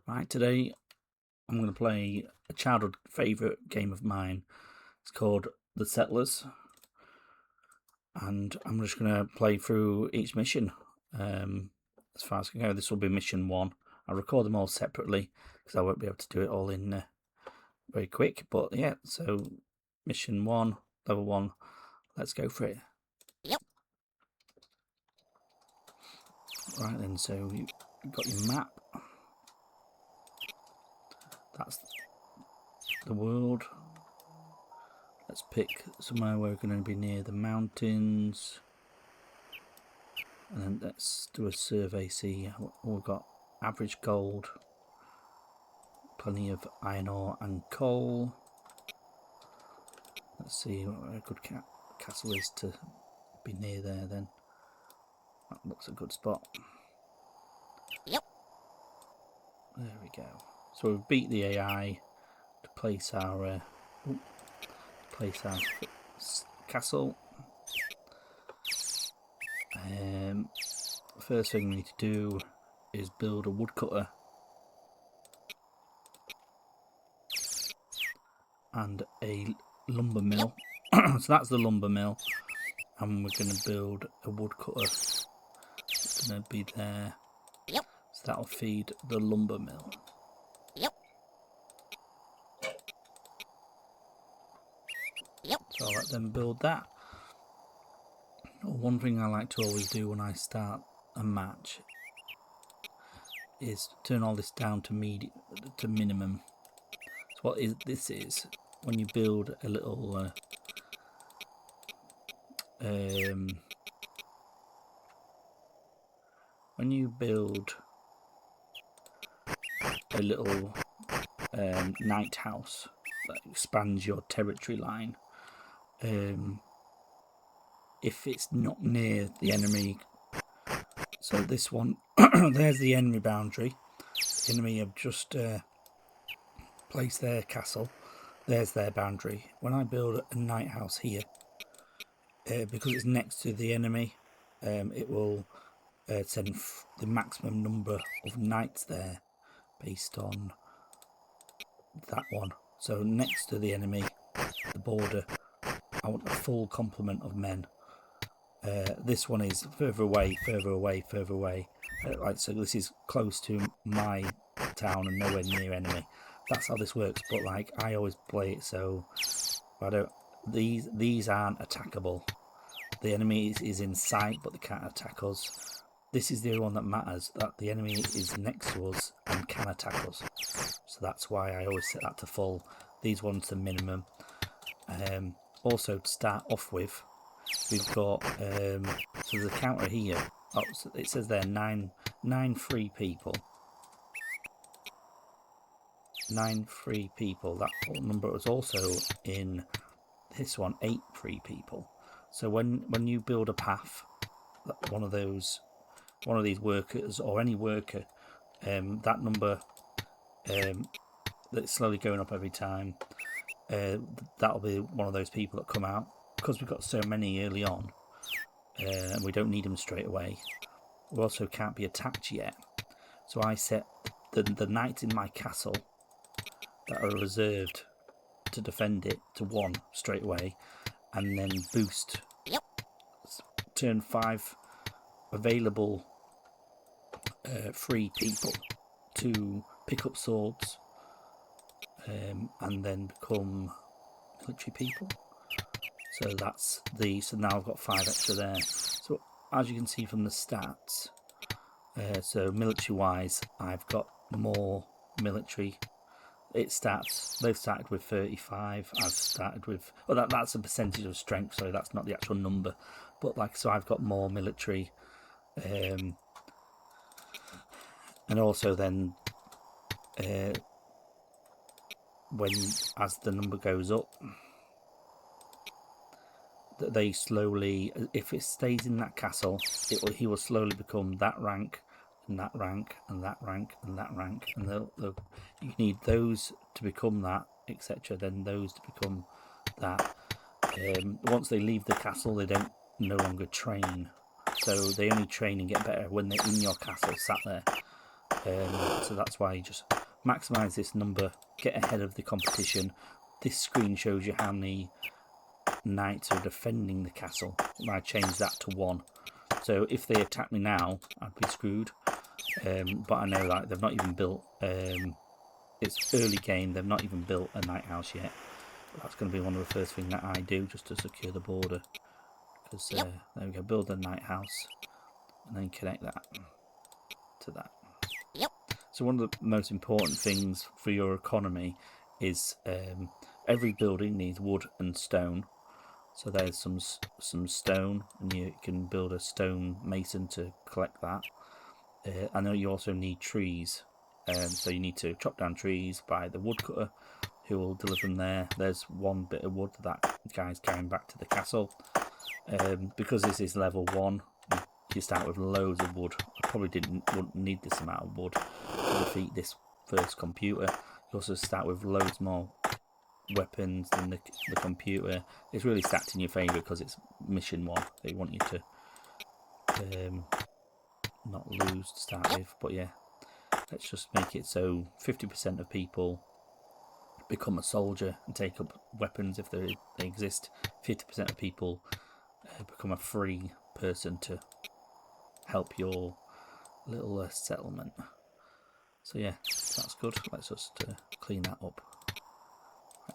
Right, today I'm going to play a childhood favourite game of mine. It's called The Settlers, and I'm just going to play through each mission as far as I can go. This will be mission 1. I'll record them all separately because I won't be able to do it all in very quick. But yeah, so mission 1, level 1, let's go for it. Yep. Right then, so you've got your map. That's the world. Let's pick somewhere where we're going to be near the mountains. And then let's do a survey, see what we've got. Average gold, plenty of iron ore and coal. Let's see what a good castle is to be near there then. That looks a good spot. Yep. There we go. So we've beat the AI to place our castle. First thing we need to do is build a woodcutter and a lumber mill. So that's the lumber mill, and we're going to build a woodcutter. It's going to be there. Yep. So that'll feed the lumber mill. Yep. Yep. So I'll let them build that. One thing I like to always do when I start a match is turn all this down to minimum. So this is when you build a little when you build a little night house that expands your territory line, if it's not near the enemy, so this one there's the enemy boundary. The enemy have just placed their castle. There's their boundary. When I build a night house here, because it's next to the enemy, it will send the maximum number of knights there based on that one. So next to the enemy, the border, I want a full complement of men. This one is further away. So this is close to my town and nowhere near enemy. That's how this works. But like I always play it so these aren't attackable. The enemy is in sight, but they can't attack us. This is the only one that matters, that the enemy is next to us and can attack us. So that's why I always set that to full. These ones to minimum. Also to start off with, we've got so there's a counter here. Oh, so it says there 9 free people. 9 free people. That number was also in this one, 8 free people. So when you build a path, one of these workers or any worker, that number that's slowly going up every time, that'll be one of those people that come out. Because we've got so many early on, and we don't need them straight away. We also can't be attacked yet. So I set the knights in my castle that are reserved to defend it to 1 straight away, and then boost. Yep. Turn 5 available free people to pick up swords, and then become military people. So that's so now I've got 5 extra there. So as you can see from the stats, so military wise, I've got more military. They've started with 35. I've started with, well, that's a percentage of strength, so that's not the actual number. But like, so I've got more military, and also then as the number goes up, that they slowly, if it stays in that castle, he will slowly become that rank and that rank and that rank and that rank, and you need those to become that, etc. Then those to become that. Once they leave the castle, they don't no longer train, so they only train and get better when they're in your castle, sat there. So that's why you just maximise this number, get ahead of the competition. This screen shows you how many knights are defending the castle. I change that to 1. So if they attack me now, I'd be screwed. But I know that they've not even built, it's early game, they've not even built a night house yet. But that's going to be one of the first things that I do, just to secure the border. Because there we go, build a night house and then connect that to that. So one of the most important things for your economy is every building needs wood and stone. So there's some stone, and you can build a stone mason to collect that. I know you also need trees, so you need to chop down trees by the woodcutter, who will deliver them there. There's one bit of wood that guy's carrying back to the castle. Because this is level 1, you start with loads of wood. I probably wouldn't need this amount of wood to defeat this first computer. You also start with loads more weapons than the computer. It's really stacked in your favour because it's mission 1. They want you to not lose to start with. But yeah, let's just make it so 50% of people become a soldier and take up weapons if they exist. 50% of people become a free person to help your little settlement. So yeah, that's good. Let's just clean that up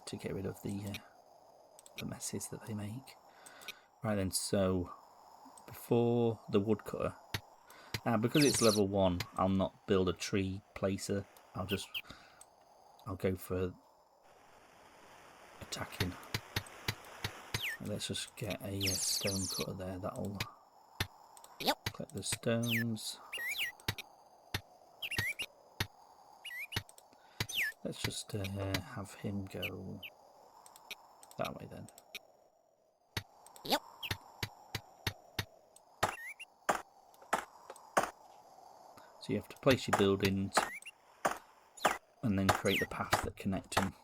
to get rid of the messes that they make. Right then, so before the woodcutter, because it's level 1, I'll not build a tree placer. I'll go for attacking. Let's just get a stone cutter there. That'll collect the stones. Let's just have him go that way then. So you have to place your buildings and then create the path that connect them.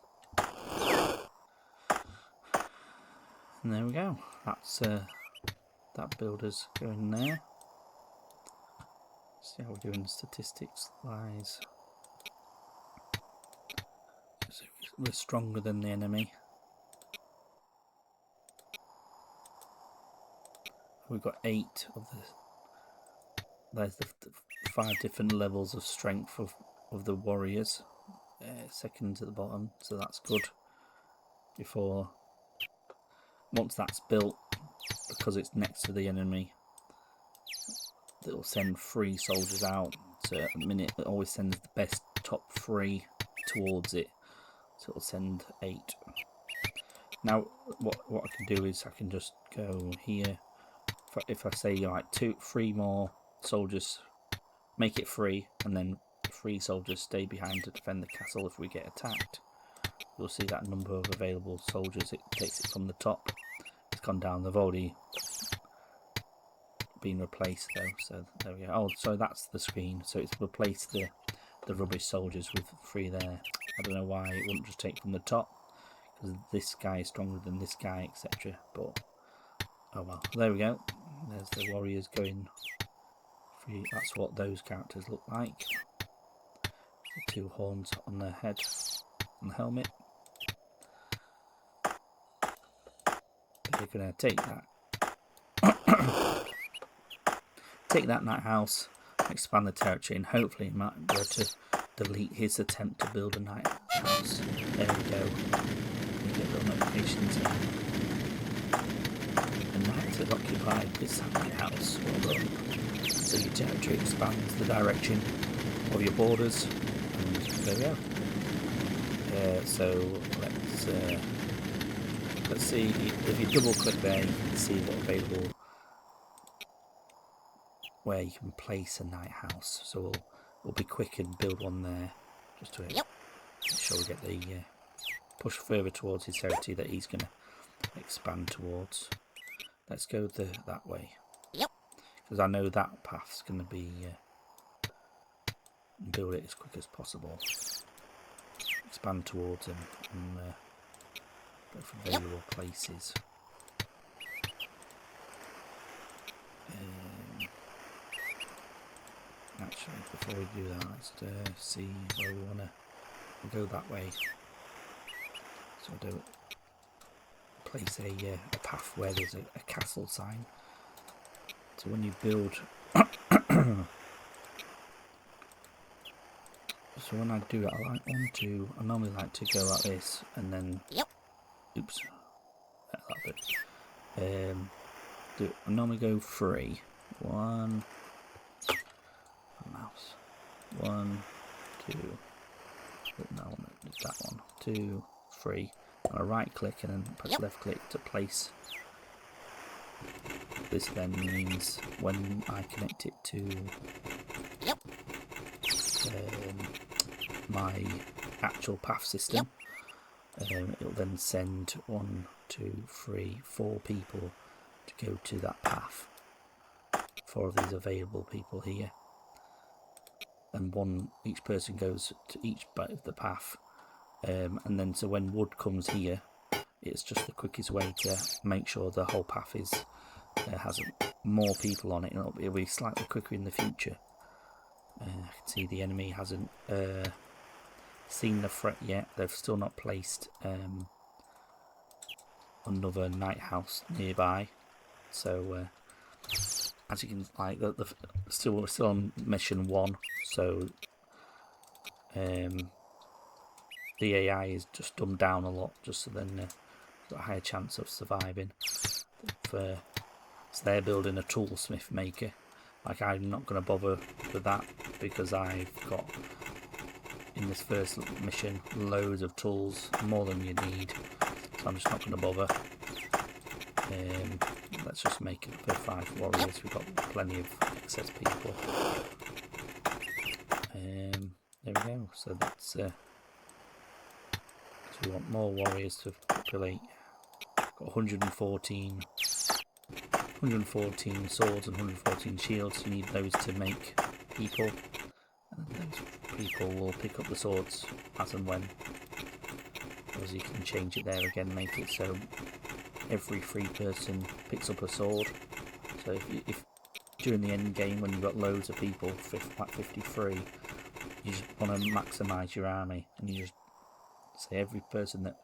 And there we go. That's that builder's going there. See how we're doing statistics wise. So we're stronger than the enemy. We've got 8 of the. There's the 5 different levels of strength of the warriors. Second to the bottom, so that's good. Once that's built, because it's next to the enemy, it'll send 3 soldiers out. So at the minute, it always sends the best top 3 towards it. So it'll send 8. Now, what I can do is I can just go here. If I say like 3 more soldiers, make it 3, and then 3 soldiers stay behind to defend the castle if we get attacked. You'll see that number of available soldiers. It takes it from the top. It's gone down. They've already been replaced though. So there we go. Oh, so that's the screen. So it's replaced the rubbish soldiers with 3 there. I don't know why it wouldn't just take from the top, because this guy is stronger than this guy, etc. But oh well. There we go. There's the warriors going free. That's what those characters look like. The 2 horns on their head and the helmet. They're going to take that night house, expand the territory, and hopefully he might be able to delete his attempt to build a night house. There we go. We get little notifications here. The knights have occupied this night house. Well done. So your territory expands the direction of your borders, and there we go. So let's see, if you double click there, you can see what's available, where you can place a night house. So we'll be quick and build one there, just to make sure we get the push further towards his territory that he's going to expand towards. Let's go that way, because I know that path's going to be build it as quick as possible. Expand towards him and go for available places. actually, before we do that, let's see where we want to go that way. So we'll do place a path where there's a castle sign. So when you build, so when I do it, I normally like to go like this, and then, oops, that bit. I normally go 3. 1, mouse, 1, 2. No, it's that one. 2, 3. And I right click and then press left click to place. This then means when I connect it to my actual path system, it'll then send 1, 2, 3, 4 people to go to that path. 4 of these available people here, and each person goes to each bit of the path, and then so when wood comes here, it's just the quickest way to make sure the whole path has more people on it, and it'll be slightly quicker in the future. I can see the enemy hasn't seen the threat yet. They've still not placed another night house nearby, so as you can, like, we're still on mission 1, so the AI is just dumbed down a lot, just so then got a higher chance of surviving. So they're building a toolsmith maker. Like, I'm not going to bother with that because I've got, in this first mission, loads of tools, more than you need, so I'm just not going to bother. Let's just make it for 5 warriors. We've got plenty of excess people. There we go. So that's so we want more warriors to populate. Got 114 swords and 114 shields. You need those to make people, and those people will pick up the swords as and when. As you can change it there again, make it so every 3 person picks up a sword. So if during the end game, when you've got loads of people, like 53, you just want to maximise your army, and you just say every person that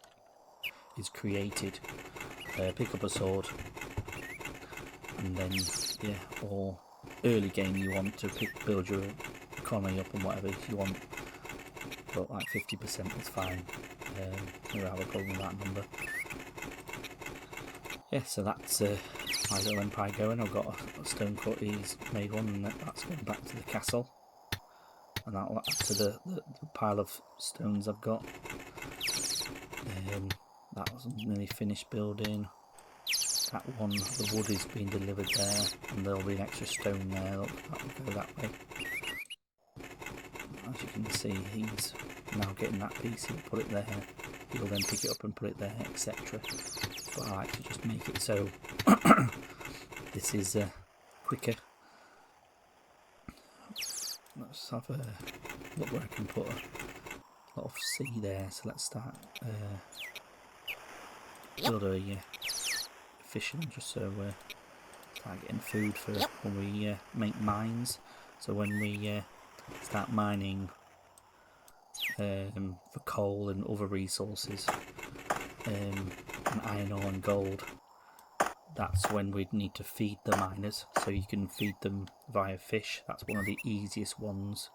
is created pick up a sword, and then or early game you want to build your economy up and whatever you want, but like 50% is fine. You don't have a problem with that number. Yeah, so that's my little empire going. I've got a stone cut, he's made one, and that's going back to the castle, and that'll add to the pile of stones I've got. That was nearly finished building. That one, the wood is being delivered there, and there'll be an extra stone there. Look, that will go that way. As you can see, he's now getting that piece. He'll put it there. He'll then pick it up and put it there, etc. But I like to just make it so this is quicker. Let's have a look where I can put a lot of sea there. So let's start build a fishing, just so start getting food for when we make mines. So when we start mining for coal and other resources, and iron ore and gold, that's when we'd need to feed the miners. So you can feed them via fish. That's one of the easiest ones.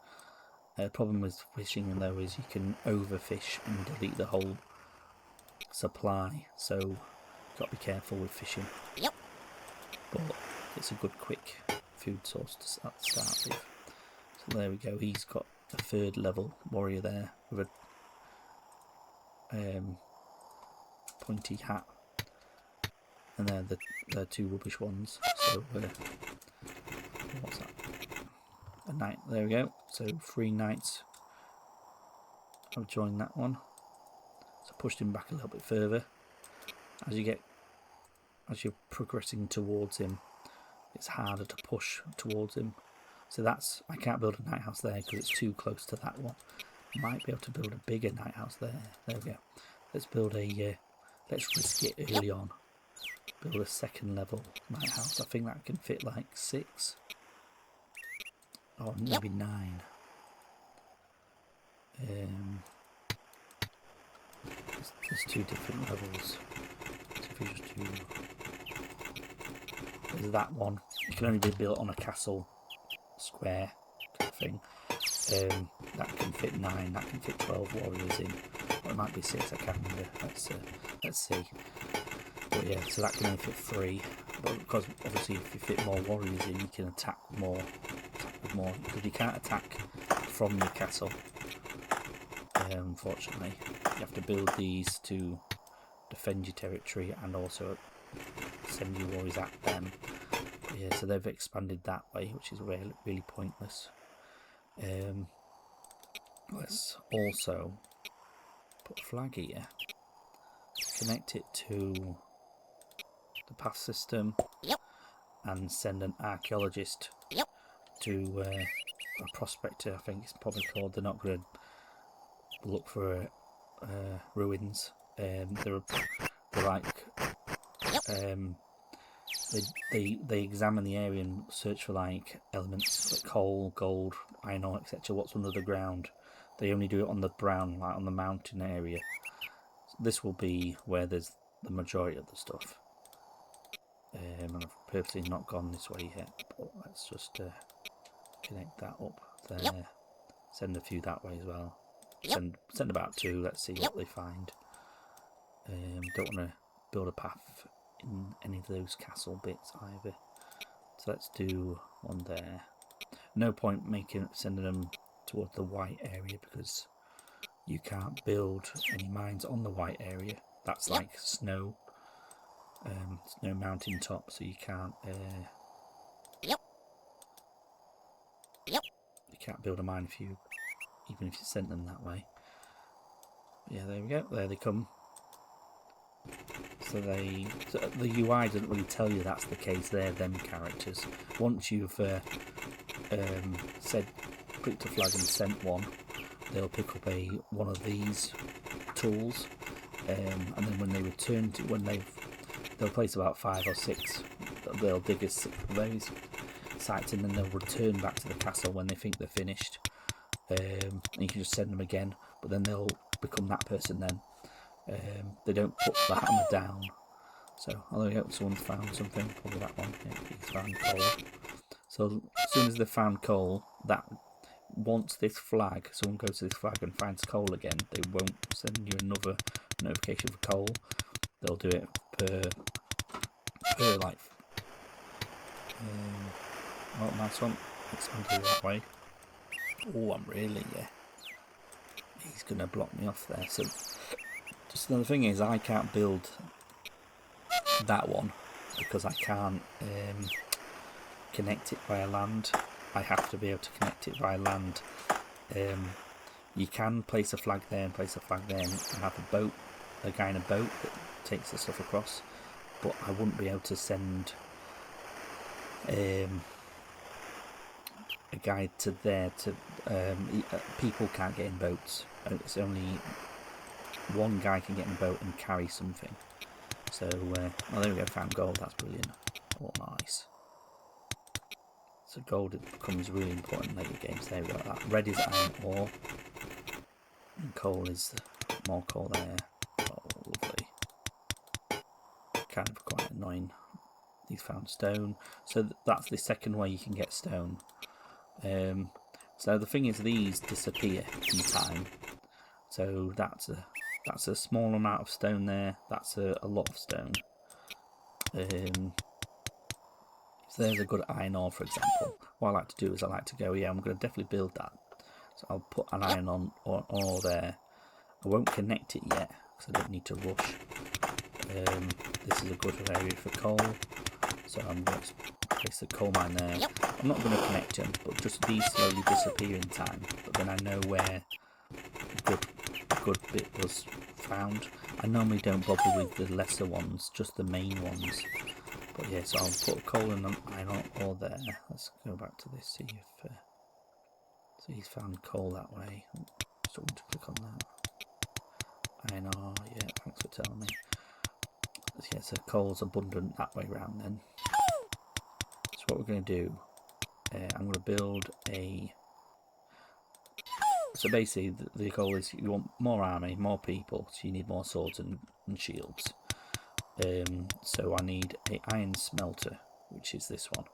Problem with fishing though is you can overfish and delete the whole supply, so you've got to be careful with fishing. But it's a good quick food source to start with. So there we go, he's got a 3rd level warrior there with a pointy hat, and they're the 2 rubbish ones. So what's that? A knight. There we go. So 3 knights. I've joined that one. So pushed him back a little bit further. As you're progressing towards him, it's harder to push towards him. So I can't build a night house there because it's too close to that one. I might be able to build a bigger night house there. There we go. Let's build let's risk it early on. Build a 2nd level night house. I think that can fit like 6. Oh, maybe 9. There's 2 different levels. So if you just do, there's that one. You can only be built on a castle square kind of thing. That can fit 9. That can fit 12 warriors in. Or it might be 6. I can't remember. Let's see. But yeah, so that can only fit 3. But because obviously if you fit more warriors in, you can attack more. Because you can't attack from your castle. Unfortunately, you have to build these to defend your territory and also send your warriors at them. But yeah, so they've expanded that way, which is really pointless. Let's also put a flag here, connect it to the path system, and send an archaeologist to a prospector, I think it's probably called. They're not going to look for ruins. They're like they examine the area and search for like elements like coal, gold, iron ore, etc. What's under the ground. They only do it on the brown, like on the mountain area. So this will be where there's the majority of the stuff. And I've purposely not gone this way yet, but let's just connect that up there. Send a few that way as well. Send about 2. Let's see what they find. Don't want to build a path in any of those castle bits either. So let's do one there. No point sending them towards the white area because you can't build any mines on the white area. That's like snow. Snow mountain top, so you can't. You can't build a mine even if you sent them that way. But yeah, there we go. There they come. So the UI doesn't really tell you that's the case. They're them characters. Once you've clicked a flag and sent one, they'll pick up one of these tools, and then when they return to they'll place about 5 or 6. They'll dig those sites and then they'll return back to the castle when they think they're finished. And you can just send them again, but then they'll become that person then. They don't put the hammer down. So, although I hope someone's found something, probably that one. Yeah, he's found coal. So, as soon as they've found coal, once this flag, someone goes to this flag and finds coal again, they won't send you another notification for coal. They'll do it per life. Oh, nice one. Expand it that way. Oh, I'm really, he's going to block me off there. So, just another thing is, I can't build that one because I can't connect it via land. I have to be able to connect it via land. You can place a flag there and place a flag there and have a guy in a boat that takes the stuff across, but I wouldn't be able to send a guide to there to people can't get in boats. It's only one guy can get in a boat and carry something. So there we go, found gold. That's brilliant. Oh, nice. So gold becomes really important later games. There we go. That red is iron ore and coal is more coal there. Oh, lovely. Kind of quite annoying. He's found stone. So that's the second way you can get stone. So the thing is, these disappear in time. So that's a small amount of stone there. That's a lot of stone. So there's a good iron ore, for example. What I like to do is I like to go, I'm going to definitely build that. So I'll put an iron ore there. I won't connect it yet because I don't need to rush. This is a good area for coal. So I'm going to place the coal mine there. I'm not going to connect them, but just these slowly disappear in time. But then I know where a good bit was found. I normally don't bother with the lesser ones, just the main ones. But yeah, so I'll put a coal and an iron ore there. Let's go back to this, see if so he's found coal that way. Just want to click on that. Iron ore, yeah, thanks for telling me. Yeah, so coal's abundant that way round then. So what we're going to do, I'm going to build a... So basically the goal is you want more army, more people, so you need more swords and shields. So I need an iron smelter, which is this one.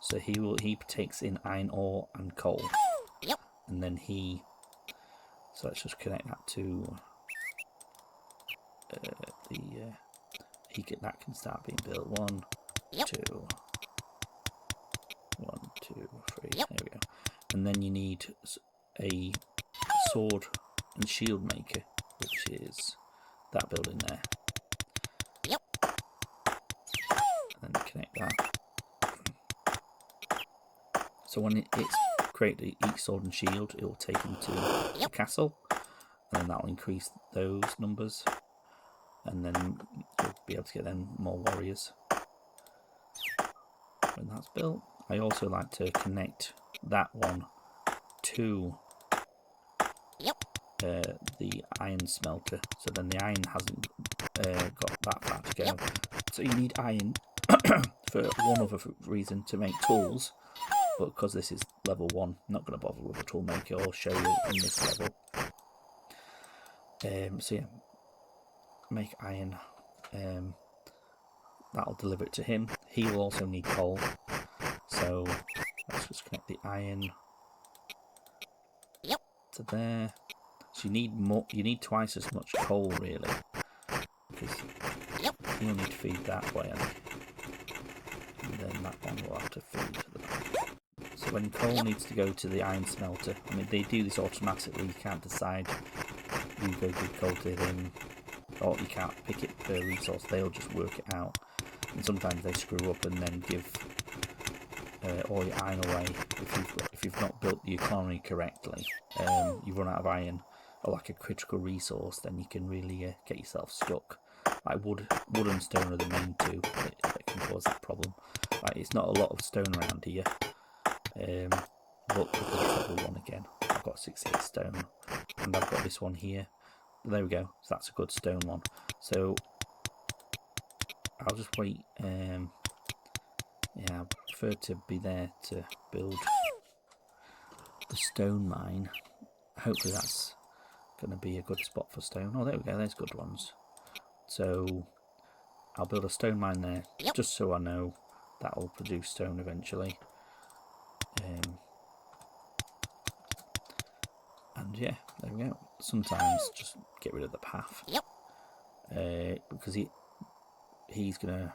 So he takes in iron ore and coal. Yep. And then so let's just connect that to that can start being built. 1, Yep. 2, 1, 2, 3. Yep. There we go. And then you need a sword and shield maker, which is that building there. Yep. And then connect that. So when it's created each sword and shield, it will take them to the castle, and then that will increase those numbers, and then you'll be able to get them more warriors when that's built. I also like to connect that one to the iron smelter, so then the iron hasn't got that far to go. So you need iron for one other reason, to make tools, but because this is level 1, I'm not going to bother with a tool maker or show you in this level. So yeah, make iron, that'll deliver it to him. He will also need coal, so let's just connect the iron to there. So you need more. You need twice as much coal, really, because you'll need to feed that way, and then that one will have to feed the back. So when coal needs to go to the iron smelter, I mean they do this automatically. You can't decide you go give coal to him, or you can't pick it per resource. They'll just work it out, and sometimes they screw up and then give all your iron away if you've not built the economy correctly. You run out of iron, or like a critical resource, then you can really get yourself stuck. Like wood and stone are the main two that can cause that problem. Like it's not a lot of stone around here, but because it's level 1 again, I've got 68 stone, and I've got this one here. There we go. So that's a good stone one. So I'll just wait. Yeah, I prefer to be there to build the stone mine. Hopefully that's going to be a good spot for stone. Oh, there we go. There's good ones. So I'll build a stone mine there, just so I know that will produce stone eventually. And yeah, there we go. Sometimes just get rid of the path, because he's gonna.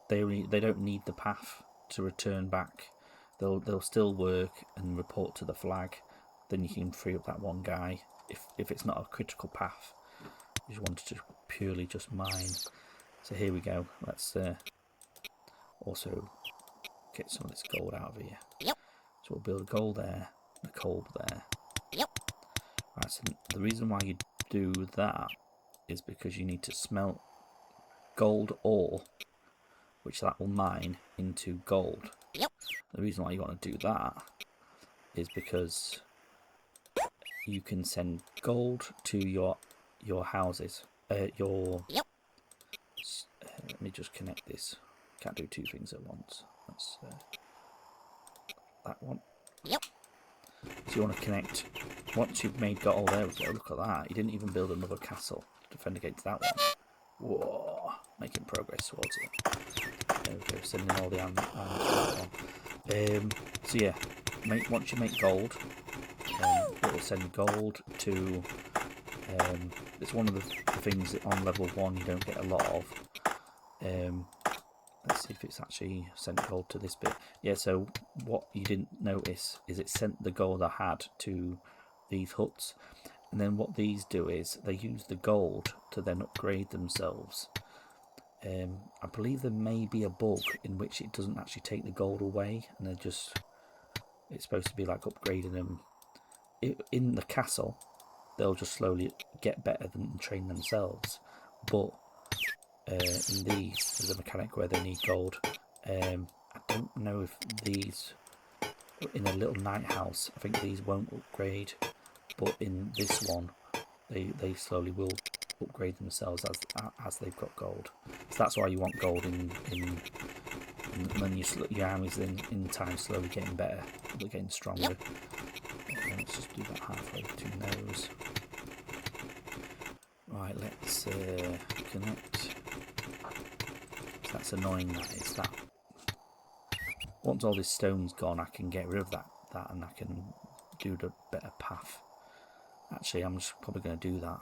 They don't need the path to return back. They'll still work and report to the flag. Then you can free up that one guy if it's not a critical path. You just want to purely just mine. So here we go. Let's also get some of this gold out of here. So we'll build gold there, and a coal there. Right, so the reason why you do that is because you need to smelt gold ore, which that will mine into gold. The reason why you want to do that is because you can send gold to your houses. Let me just connect this. Can't do two things at once. That's that one. So you want to connect. Once you've made gold, there we go. Look at that. You didn't even build another castle to defend against that one. Whoa, making progress towards it. There we go. Sending all the arms to that one. So yeah, once you make gold, it will send gold to. It's one of the things that on level 1 you don't get a lot of. Let's see if it's actually sent gold to this bit. Yeah, so what you didn't notice is it sent the gold I had to these huts. And then what these do is they use the gold to then upgrade themselves. I believe there may be a bug in which it doesn't actually take the gold away, and it's supposed to be like upgrading them. In the castle, they'll just slowly get better and train themselves. But in these, there's a mechanic where they need gold. I don't know if these, in a little night house, I think these won't upgrade, but in this one, they slowly will upgrade themselves as they've got gold. So that's why you want gold in And then your army's then in time slowly getting better, they're getting stronger. Yep. Let's just do that halfway between those. Right, let's connect. That's annoying, that is. That once all this stone's gone, I can get rid of that and I can do the better path. Actually, I'm just probably going to do that.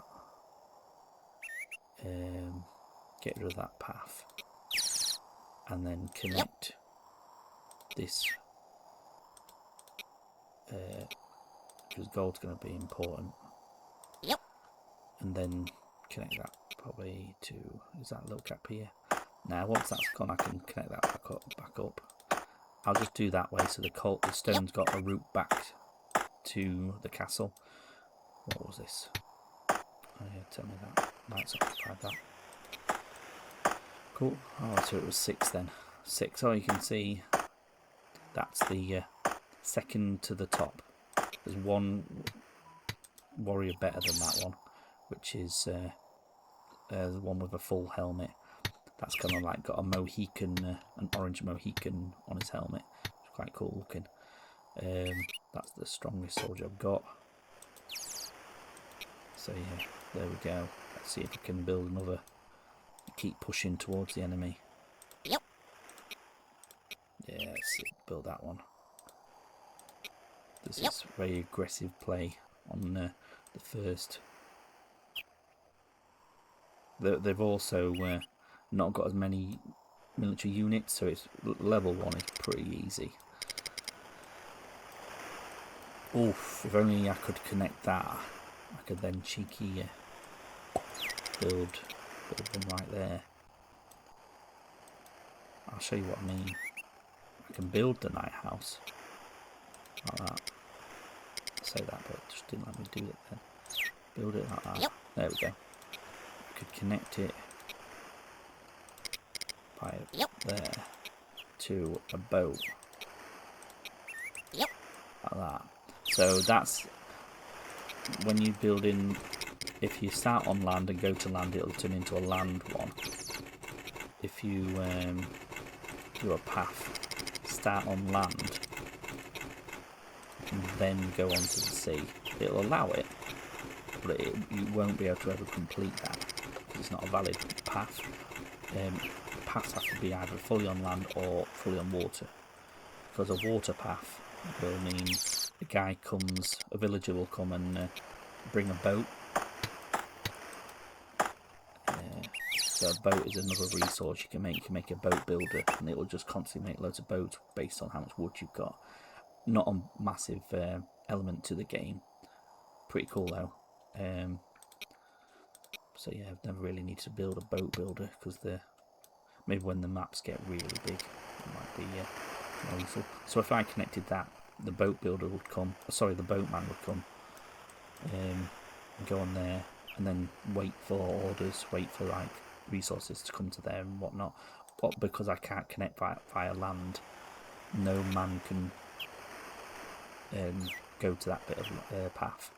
Get rid of that path and then connect this, because gold's going to be important. Yep. And then connect that probably to, is that little gap here? Now once that's gone, I can connect that back up. I'll just do that way, so the stone's got a route back to the castle. What was this? Oh yeah, tell me that. Might occupied that. Cool. Oh, so it was 6 then. 6. Oh, you can see that's the second to the top. There's one warrior better than that one, which is the one with a full helmet. That's kind of like got a Mohican, an orange Mohican on his helmet. It's quite cool looking. That's the strongest soldier I've got. So yeah, there we go. Let's see if we can build another. Keep pushing towards the enemy. Yep. Yeah, let's build that one. This is very aggressive play on the first. They've also not got as many military units, so it's level 1 is pretty easy. Oof, if only I could connect that. I could then cheeky build them right there. I'll show you what I mean. I can build the night house like that. Say that, but it just didn't let me do it then. Build it like that. Yep. There we go. I could connect it by there to a boat. Yep. Like that. So that's when you build in. If you start on land and go to land, it'll turn into a land one. If you do a path, start on land and then go onto the sea, it'll allow it, but you won't be able to ever complete that because it's not a valid path. Paths have to be either fully on land or fully on water, because a water path will mean a villager will come and bring a boat. So a boat is another resource you can make. You can make a boat builder, and it will just constantly make loads of boats based on how much wood you've got. Not a massive element to the game. Pretty cool though. So yeah, I've never really needed to build a boat builder because maybe when the maps get really big, it might be more useful. So if I connected that, the boat builder would come. Sorry, the boatman would come. And go on there, and then wait for orders, wait for like resources to come to there and whatnot. But because I can't connect via land, no man can go to that bit of path.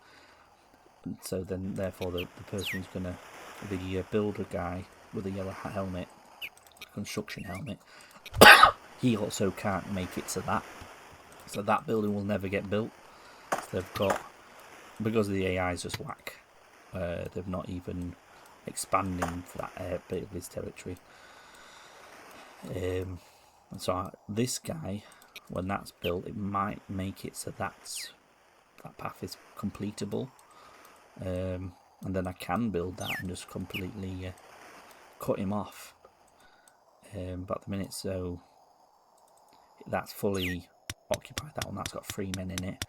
And so then, therefore, the person who's gonna, the builder guy with the yellow helmet, construction helmet, he also can't make it to that. So that building will never get built. So they've got, because the AI is just whack. They've not even expanding for that bit of his territory. So this guy, when that's built, it might make it so that path is completable, and then I can build that and just completely cut him off. But at the minute, so that's fully occupied. That one, that's got 3 men in it.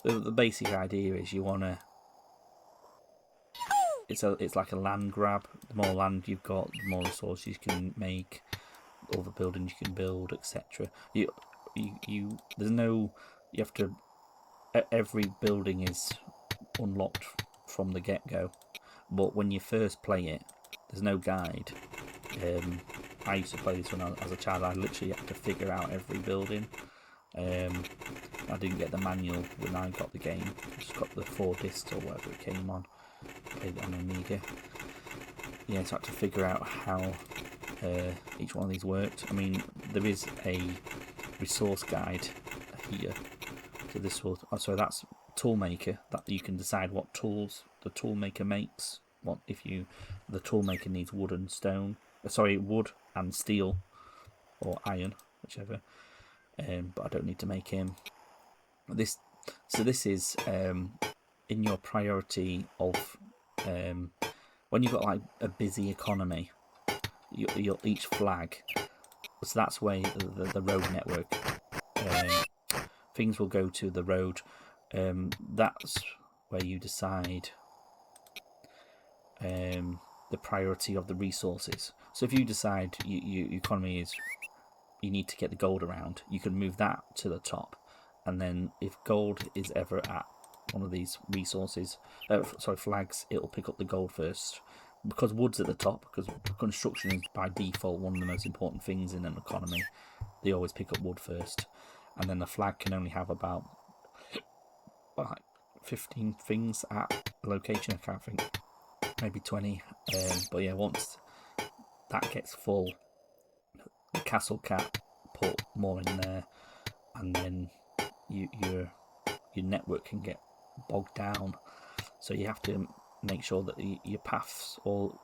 The basic idea is you want to. It's like a land grab. The more land you've got, the more resources you can make, all the buildings you can build, etc. There's no. You have to. Every building is unlocked from the get-go, but when you first play it, there's no guide. I used to play this when I was a child. I literally had to figure out every building. I didn't get the manual when I got the game. I just got the 4 discs or whatever it came on. Played it on Amiga. Yeah, so I had to figure out how each one of these worked. I mean, there is a resource guide here. So this will, oh, sorry, that's toolmaker, that you can decide what tools the toolmaker makes. What if the toolmaker needs wood and stone, wood and steel or iron, whichever. But I don't need to make him. This is in your priority of when you've got like a busy economy, each flag. So that's where the road network things will go to the road. That's where you decide the priority of the resources. So if you decide your economy is, you need to get the gold around, you can move that to the top, and then if gold is ever at one of these resources, flags, it'll pick up the gold first. Because wood's at the top, because construction is by default one of the most important things in an economy, they always pick up wood first, and then the flag can only have about 15 things at a location. I can't think, maybe 20. But yeah, once that gets full, the castle cat put more in there, and then your network can get bogged down. So you have to make sure that your paths all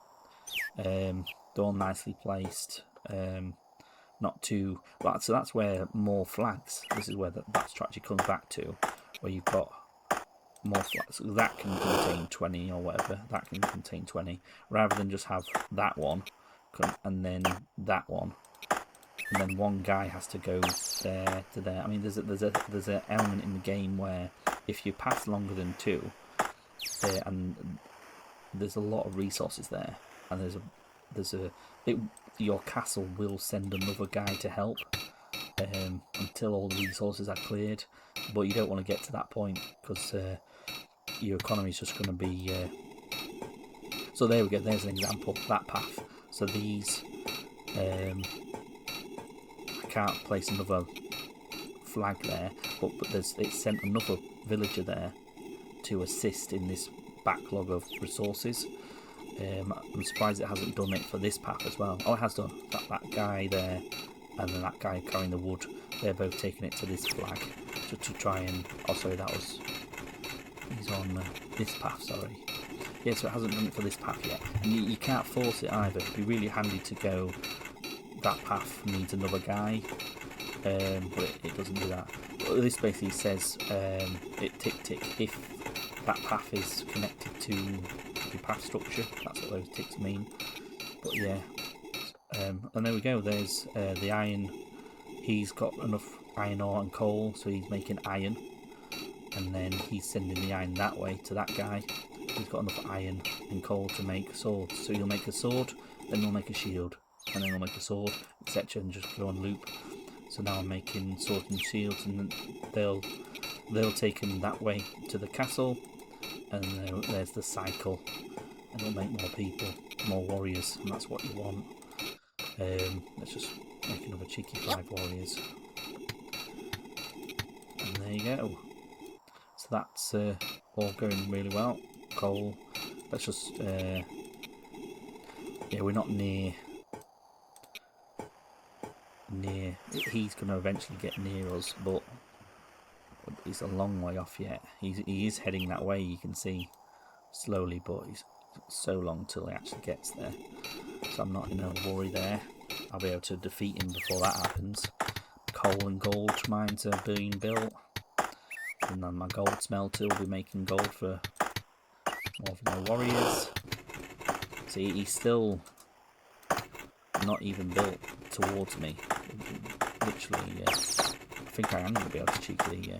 they're all nicely placed, not too. Well, so that's where more flags. This is where that strategy comes back to, where you've got more flags. That can contain 20 or whatever. That can contain 20, rather than just have that one and then that one, and then one guy has to go there to there. I mean, there's an element in the game where if you pass longer than 2, and there's a lot of resources there, and your castle will send another guy to help until all the resources are cleared. But you don't want to get to that point, because your economy is just going to be. So there we go. There's an example, that path. So these, I can't place another flag there, but it's sent another villager there to assist in this backlog of resources. I'm surprised it hasn't done it for this path as well. Oh, it has done. That guy there, and then that guy carrying the wood, they're both taking it to this flag to try and. Oh, sorry, he's on this path. Sorry. Yeah, so it hasn't done it for this path yet, and you can't force it either. It'd be really handy to go. That path needs another guy, but it doesn't do that. But this basically says it tick if that path is connected to your path structure. That's what those ticks mean. But yeah, and there we go. There's the iron. He's got enough iron ore and coal, so he's making iron, and then he's sending the iron that way to that guy. He's got enough iron and coal to make swords, so he'll make a sword, then he'll make a shield, and then he'll make a sword, etc., and just go on loop. So now I'm making swords and shields, and they'll take him that way to the castle, and there's the cycle, and it'll make more people, more warriors, and that's what you want. Let's just make another cheeky 5 warriors, and there you go. So that's all going really well. Coal. Let's just yeah, we're not near. He's going to eventually get near us, but he's a long way off yet. He is heading that way, you can see, slowly, but he's so long till he actually gets there. So I'm not in a worry there. I'll be able to defeat him before that happens. Coal and gold mines are being built, and then my gold smelter will be making gold for more of my warriors. See, he's still not even built towards me. Literally, I think I am going to be able to cheekily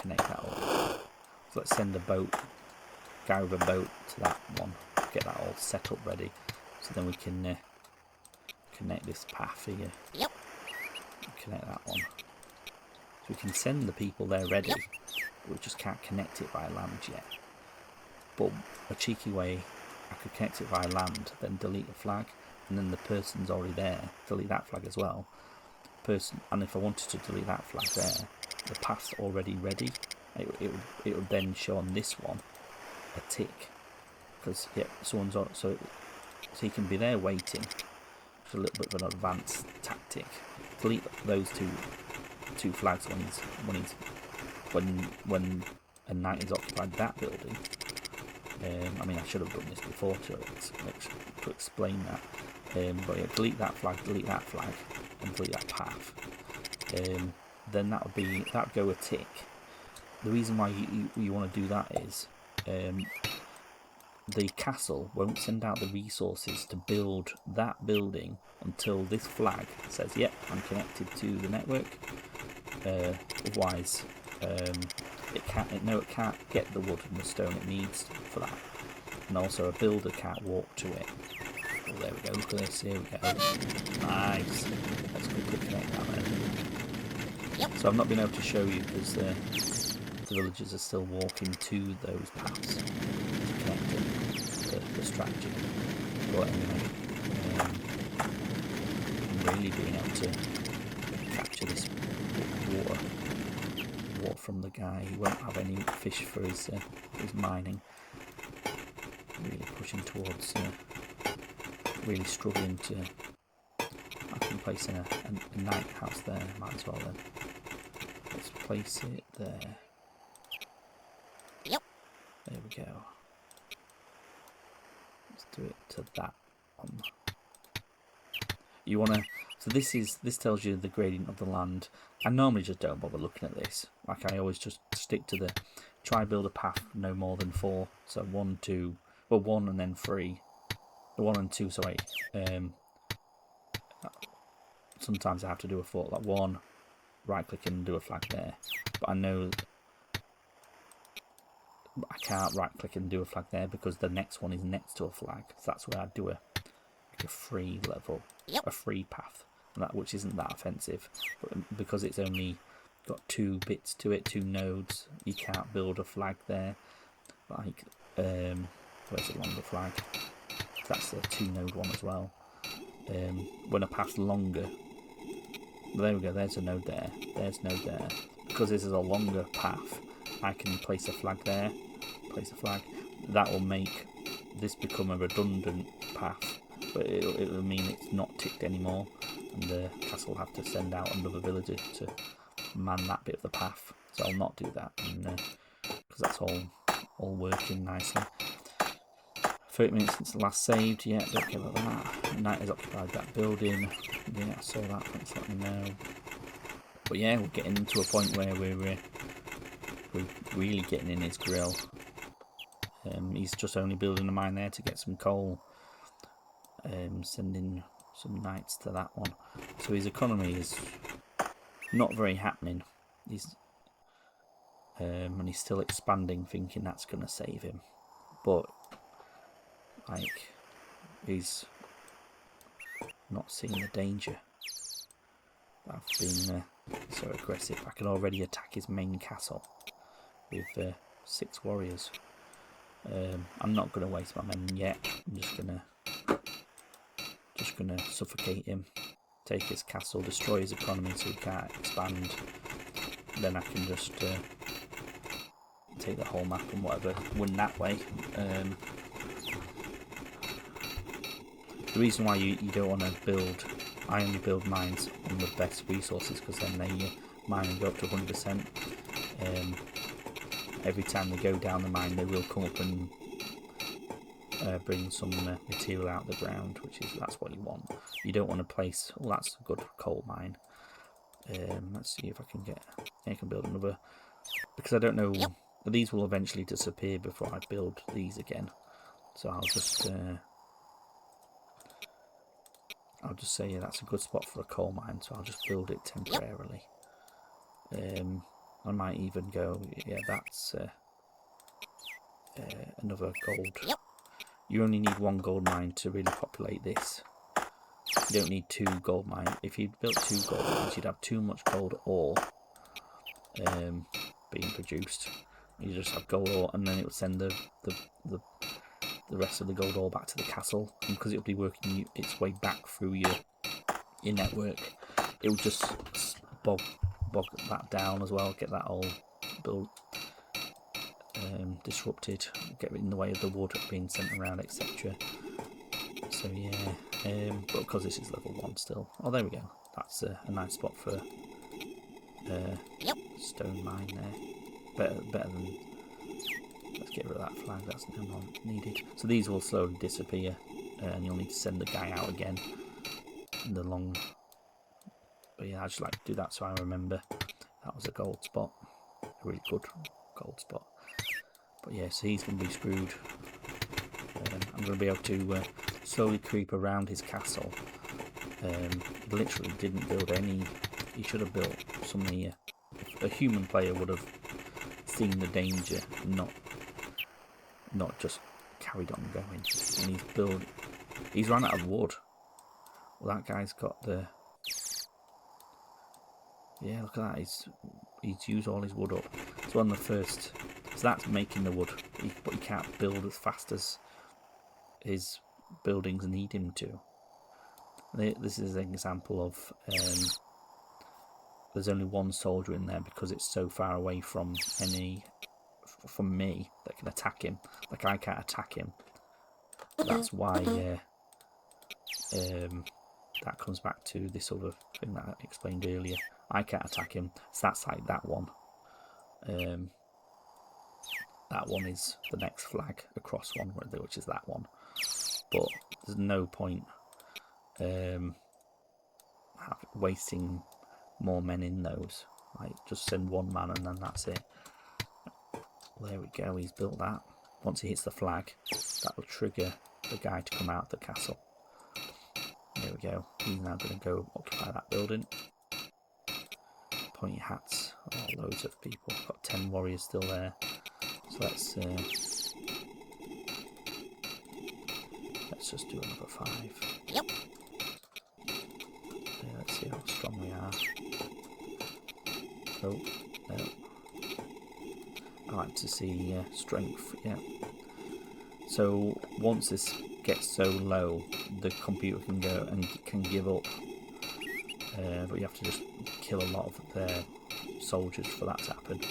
connect that up. So let's send a boat, guy with a boat to that one, get that all set up ready, so then we can connect this path here. Yep. Connect that one. So we can send the people there ready, but we just can't connect it by land yet. But a cheeky way, I could connect it via land, then delete the flag, and then the person's already there, delete that flag as well. And if I wanted to delete that flag there, the path's already ready. It would then show on this one a tick, because yeah, someone's on, so he can be there waiting, It's a little bit of an advanced tactic. Delete those two flags when a knight has occupied that building. I mean, I should have done this before to explain that. But yeah, delete that flag, and delete that path. Then that would go a tick. The reason why you want to do that is the castle won't send out the resources to build that building until this flag says, "Yep, I'm connected to the network." Otherwise, it can't get the wood and the stone it needs for that, and also a builder can't walk to it. Oh, there we go. Look at this. Here we go. Nice. Let's quickly connect that then. So I've not been able to show you because the villagers are still walking to those paths to connect the strategy. But anyway, really being able to capture this water from the guy. He won't have any fish for his mining. Really pushing towards, really struggling to. I can place in a night house there. Might as well then. Let's place it there. Yep. There we go. Let's do it to that one. You wanna. So this tells you the gradient of the land. I normally just don't bother looking at this. Like I always just stick to the try build a path no more than 4. So 1, 2, well 1 and then 3. 1 and 2. Sorry. Sometimes I have to do a 4 like 1. Right click and do a flag there. But I know I can't right click and do a flag there because the next one is next to a flag. So that's where I do a free level, a free path. That which isn't that offensive, but because it's only got 2 bits to it, 2 nodes, you can't build a flag there. Like, where's the longer flag? That's the 2-node one as well. When a path's longer, there we go. There's a node there. There's a node there. Because this is a longer path, I can place a flag there. Place a flag. That will make this become a redundant path, but it will mean it's not ticked anymore. And the castle will have to send out another villager to man that bit of the path. So I'll not do that, because that's all working nicely. 30 minutes since the last saved. Yeah, don't care about that. Knight has occupied that building. Yeah, I saw that. Thanks for letting me know. But yeah, we're getting to a point where we're really getting in his grill. He's just only building a mine there to get some coal. Sending some knights to that one, so his economy is not very happening. And he's still expanding, thinking that's going to save him, but like he's not seeing the danger. I've been so aggressive. I can already attack his main castle with 6 warriors. I'm not going to waste my men yet. I'm just gonna suffocate him, take his castle, destroy his economy so he can't expand. Then I can just take the whole map and whatever, win that way. The reason why you don't want to build, I only build mines on the best resources because then they mine and go up to 100%. Every time they go down the mine, they will come up and bring some material out of the ground, that's what you want. You don't want to place. Well, that's a good coal mine. Let's see if I can get. I can build another, because I don't know. These will eventually disappear before I build these again. So I'll just say that's a good spot for a coal mine. So I'll just build it temporarily. I might even go. Yeah, that's another gold. You only need 1 gold mine to really populate this. You don't need 2 gold mines. If you built 2 gold mines, you'd have too much gold ore being produced. You just have gold ore, and then it will send the rest of the gold ore back to the castle. And because it will be working its way back through your network, it will just bog that down as well. Get that all built. Disrupted, get in the way of the wood being sent around, etc. So yeah, but because this is level 1 still. Oh, there we go. That's a nice spot for stone mine there. Better than. Let's get rid of that flag. That's no more needed. So these will slowly disappear, and you'll need to send the guy out again in the long. But yeah, I just like to do that so I remember that was a gold spot, a really good gold spot. But yeah, so he's going to be screwed. I'm going to be able to slowly creep around his castle. He literally didn't build any. He should have built some here. A human player would have seen the danger, not just carried on going. And he's run out of wood. Well, that guy's got the. Yeah, look at that. He's used all his wood up. It's one of the first. So that's making the wood, but he can't build as fast as his buildings need him to. This is an example of there's only one soldier in there because it's so far away from me that can attack him. Like, I can't attack him. That's why that comes back to this other thing that I explained earlier. I can't attack him, so that's like that one. That one is the next flag across one, which is that one. But there's no point wasting more men in those. Like, just send one man and then that's it. There we go, he's built that. Once he hits the flag, that will trigger the guy to come out of the castle. There we go. He's now going to go occupy that building. Pointy hats. Oh, loads of people. Got 10 warriors still there. So let's just do another 5. Yep. Yeah, let's see how strong we are. Oh, no. I like to see strength, yeah. So once this gets so low, the computer can go and can give up. But you have to just kill a lot of their soldiers for that to happen.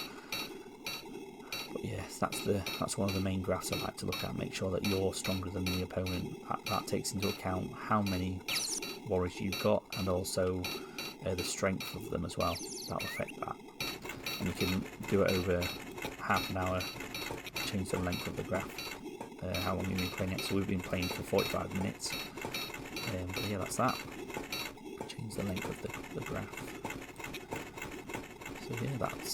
But yes, that's one of the main graphs I like to look at. Make sure that you're stronger than the opponent. That takes into account how many warriors you've got, and also the strength of them as well. That'll affect that. And you can do it over half an hour. Change the length of the graph. How long you've been playing it. So we've been playing for 45 minutes. But yeah, that's that. Change the length of the graph. So yeah, that's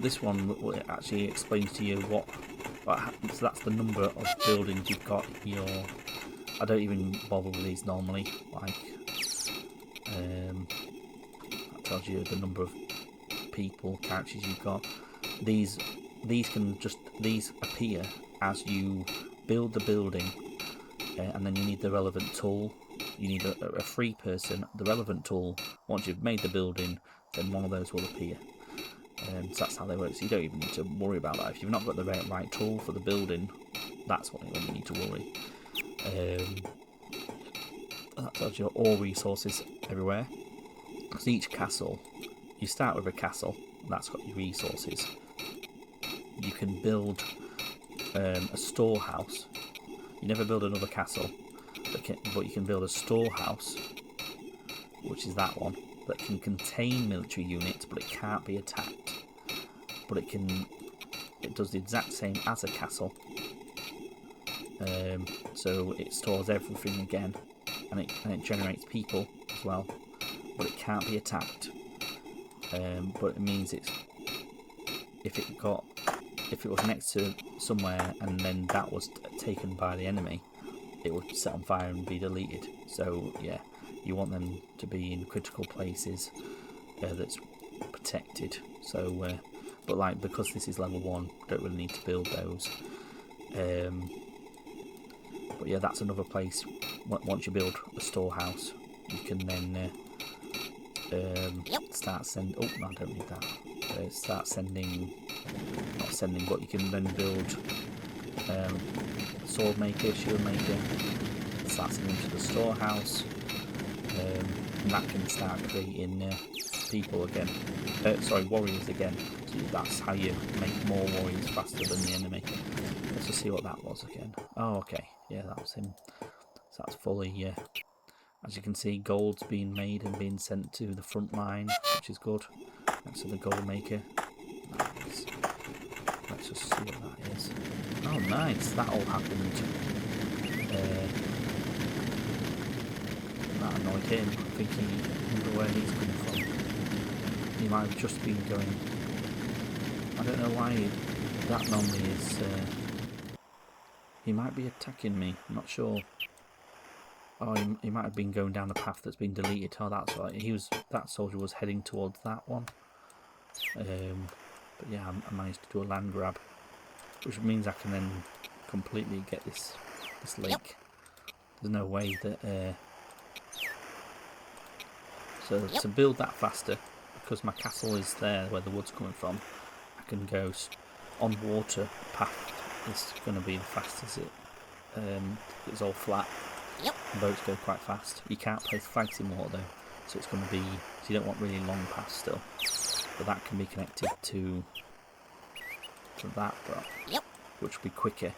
this one it actually explains to you what happens. So that's the number of buildings you've got in your. I don't even bother with these normally. Like, that tells you the number of people, characters you've got. These appear as you build the building, and then you need the relevant tool. You need a free person. The relevant tool. Once you've made the building, then one of those will appear. So that's how they work. So you don't even need to worry about that. If you've not got the right tool for the building, that's when you need to worry. That tells you all resources everywhere. Because each castle, you start with a castle, and that's got your resources. You can build a storehouse. You never build another castle, but you can build a storehouse, which is that one, that can contain military units, but it can't be attacked. But it does the exact same as a castle. So it stores everything again, and it generates people as well, but it can't be attacked. But it means if it was next to somewhere and then that was taken by the enemy, it would set on fire and be deleted. So yeah, you want them to be in critical places that's protected. So but like, because this is level 1, don't really need to build those. But yeah, that's another place. Once you build a storehouse, you can then start sending. Oh no, I don't need that. Start sending. Not sending, but you can then build sword maker, shield maker. Start sending to the storehouse, and that can start creating people again. Warriors again. So that's how you make more warriors faster than the enemy. Let's just see what that was again. Oh, okay. Yeah, that was him. So that's fully, as you can see, gold's being made and being sent to the front line, which is good. Next to the gold maker. Nice. Let's just see what that is. Oh, nice. That all happened. That annoyed him. I think he wonder where he's coming from. He might have just been going. I don't know why that normally is. He might be attacking me. I'm not sure. Oh, he might have been going down the path that's been deleted. Oh, that's right. That soldier was heading towards that one. But yeah, I managed to do a land grab, which means I can then completely get this lake. There's no way that. So to build that faster, because my castle is there where the wood's coming from, I can go on water path. Is going to be the fastest. It's all flat. The boats go quite fast. You can't place flags in water though, so it's going to be. So you don't want really long paths still, but that can be connected to that, which will be quicker.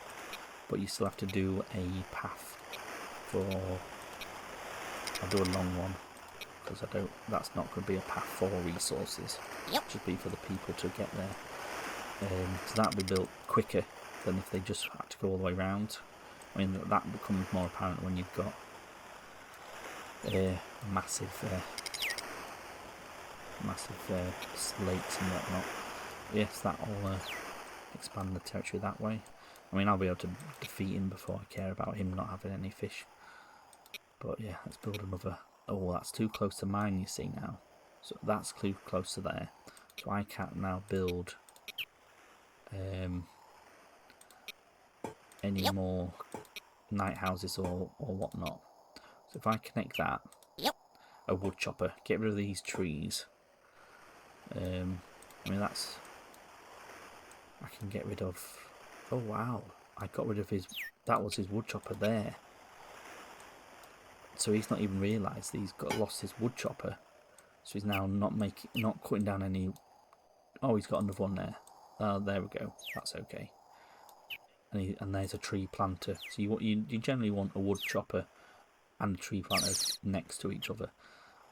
But you still have to do a path for. I'll do a long one because that's not going to be a path for resources. Just be for the people to get there. So that'll be built quicker than if they just had to go all the way round. I mean, that becomes more apparent when you've got massive lakes and whatnot. Yes, that'll expand the territory that way. I mean, I'll be able to defeat him before I care about him not having any fish. But yeah, let's build another. Oh, that's too close to mine, you see now. So that's too close to there. So I can't now build any more night houses or whatnot. So if I connect that, a wood chopper, get rid of these trees. I mean that's. I can get rid of. Oh wow! I got rid of his. That was his wood chopper there. So he's not even realised he's lost his wood chopper. So he's now not cutting down any. Oh, he's got another one there. There we go. That's okay. And there's a tree planter. So you generally want a wood chopper and a tree planter next to each other.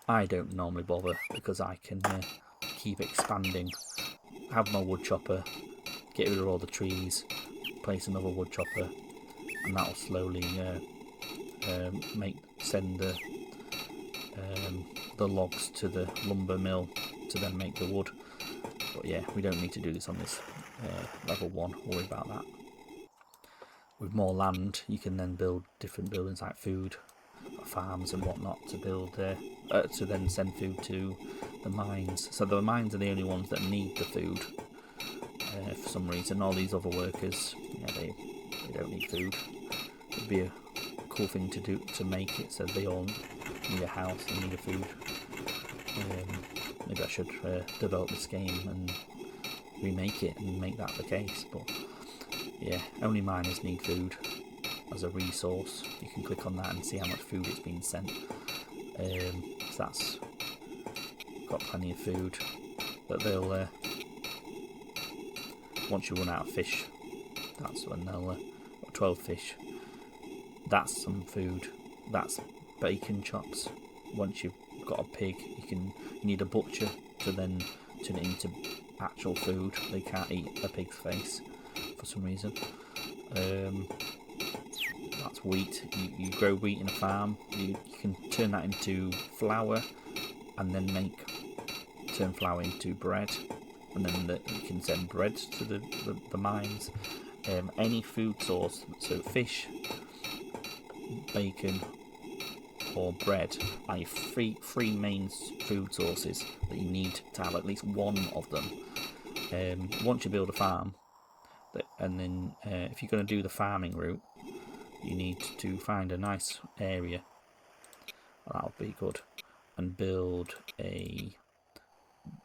I don't normally bother because I can keep expanding. Have my wood chopper, get rid of all the trees, place another wood chopper, and that'll slowly send the logs to the lumber mill to then make the wood. But yeah, we don't need to do this on this level 1. Worry about that. With more land, you can then build different buildings like food, farms and whatnot to build to then send food to the mines. So the mines are the only ones that need the food for some reason. All these other workers, yeah, they don't need food. It'd be a cool thing to do to make it so they all need a house and need a food. Maybe I should develop this game and remake it and make that the case. But yeah, only miners need food as a resource. You can click on that and see how much food it's been sent. So that's got plenty of food, but they'll once you run out of fish, that's when they'll 12 fish. That's some food. That's bacon chops. Once you've got a pig, you need a butcher to then turn it into actual food. They can't eat a pig's face for some reason. That's wheat. You grow wheat in a farm. You can turn that into flour, and then turn flour into bread, and then you can send bread to the mines. Any food source, so fish, bacon, or bread, are three main food sources that you need to have at least one of them. Once you build a farm, and then if you're going to do the farming route, you need to find a nice area. That'll be good, and build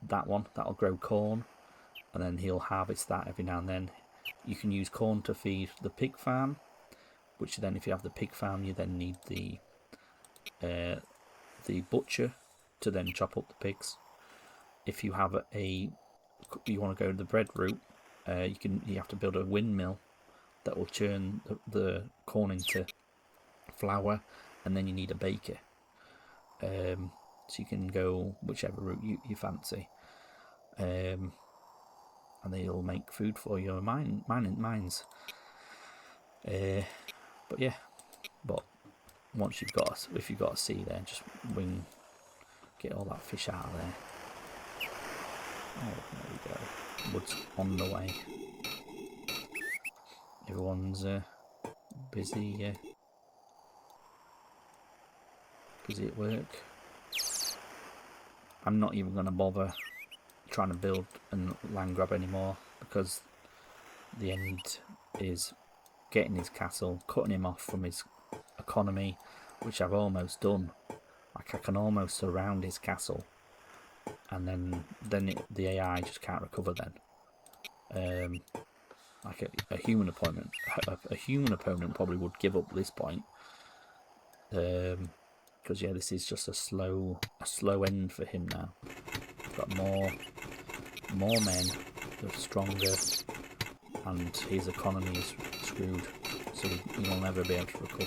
that one that'll grow corn, and then he'll harvest that every now and then. You can use corn to feed the pig farm, which then, if you have the pig farm, you then need the butcher to then chop up the pigs. If you have you want to go the bread route, you have to build a windmill that will churn the corn into flour, and then you need a baker. So you can go whichever route you fancy, and they'll make food for you. Mines. But yeah, but once if you've got a sea there, just get all that fish out of there. Oh, there we go. Wood's on the way. Everyone's busy at work. I'm not even going to bother trying to build and land grab anymore, because the end is getting his castle, cutting him off from his economy, which I've almost done. Like, I can almost surround his castle, and then the AI just can't recover then. Like a human opponent probably would give up at this point, because yeah, this is just a slow end for him now. Got more men, they're stronger, and his economy is screwed, so he will never be able to recover.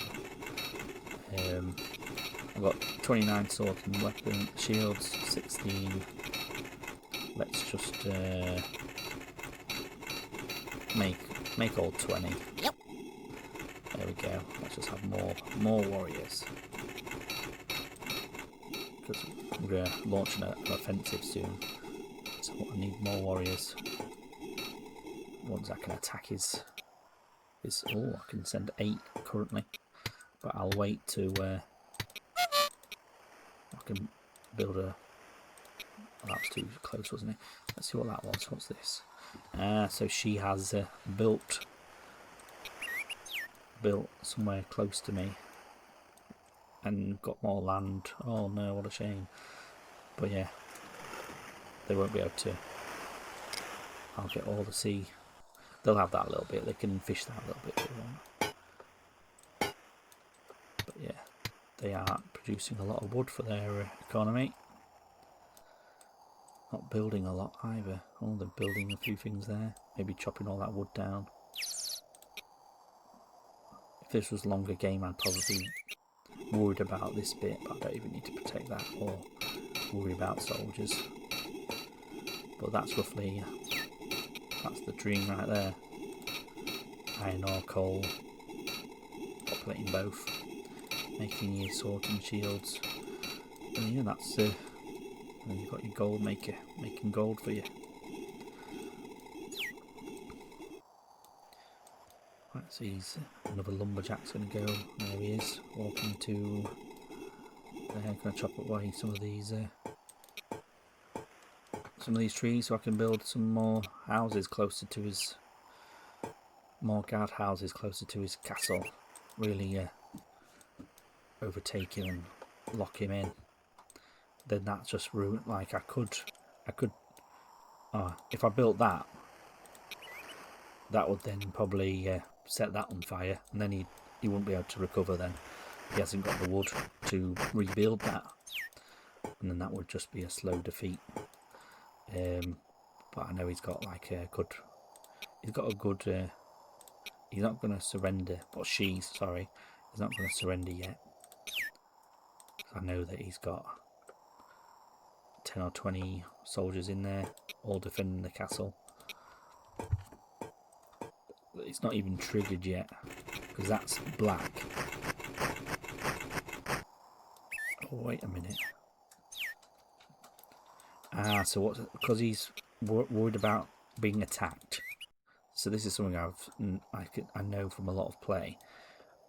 I've got 29 swords and weapon shields, 16. Let's just make all 20. Yep. There we go. Let's just have more warriors, because we're launching an offensive soon. So I need more warriors. Ones that can attack his. Oh, I can send 8 currently, but I'll wait to. I can build a. Oh, that was too close, wasn't it? Let's see what that was. What's this? So she has built somewhere close to me and got more land. Oh no, what a shame. But yeah, they won't be able to. I'll get all the sea. They'll have that a little bit. They can fish that a little bit if they want. But yeah, they are producing a lot of wood for their economy. Not building a lot either. Oh, they're building a few things there. Maybe chopping all that wood down. If this was a longer game, I'd probably be worried about this bit, but I don't even need to protect that or worry about soldiers. But that's roughly, that's the dream right there. Iron ore, coal, populating both, making your swords and shields. And yeah, that's and then you've got your gold maker making gold for you. Right, so another lumberjack's going to go. There he is, walking to. Going to chop away some of these trees, so I can build some more houses closer to his. More guard houses closer to his castle. Really overtake him and lock him in. Then that's just ruined. Like I could. If I built that, that would then probably set that on fire, and then he wouldn't be able to recover. Then he hasn't got the wood to rebuild that, and then that would just be a slow defeat. But I know he's got like a good. He's got a good. He's not going to surrender. But he's not going to surrender yet. I know that he's got 10 or 20 soldiers in there, all defending the castle. It's not even triggered yet, because that's black. Oh, wait a minute. So what? Because he's worried about being attacked. So this is something I know from a lot of play,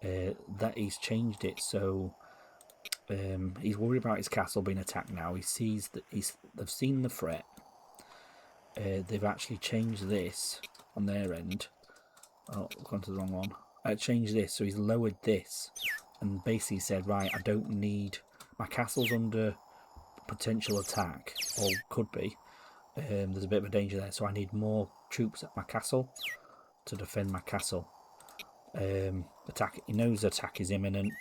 that he's changed it. So he's worried about his castle being attacked now. He sees that they've seen the threat. They've actually changed this on their end. Oh, I've gone to the wrong one. I changed this, so he's lowered this, and basically said, right, I don't need my castle's under potential attack, or could be. There's a bit of a danger there, so I need more troops at my castle to defend my castle. Attack. He knows attack is imminent,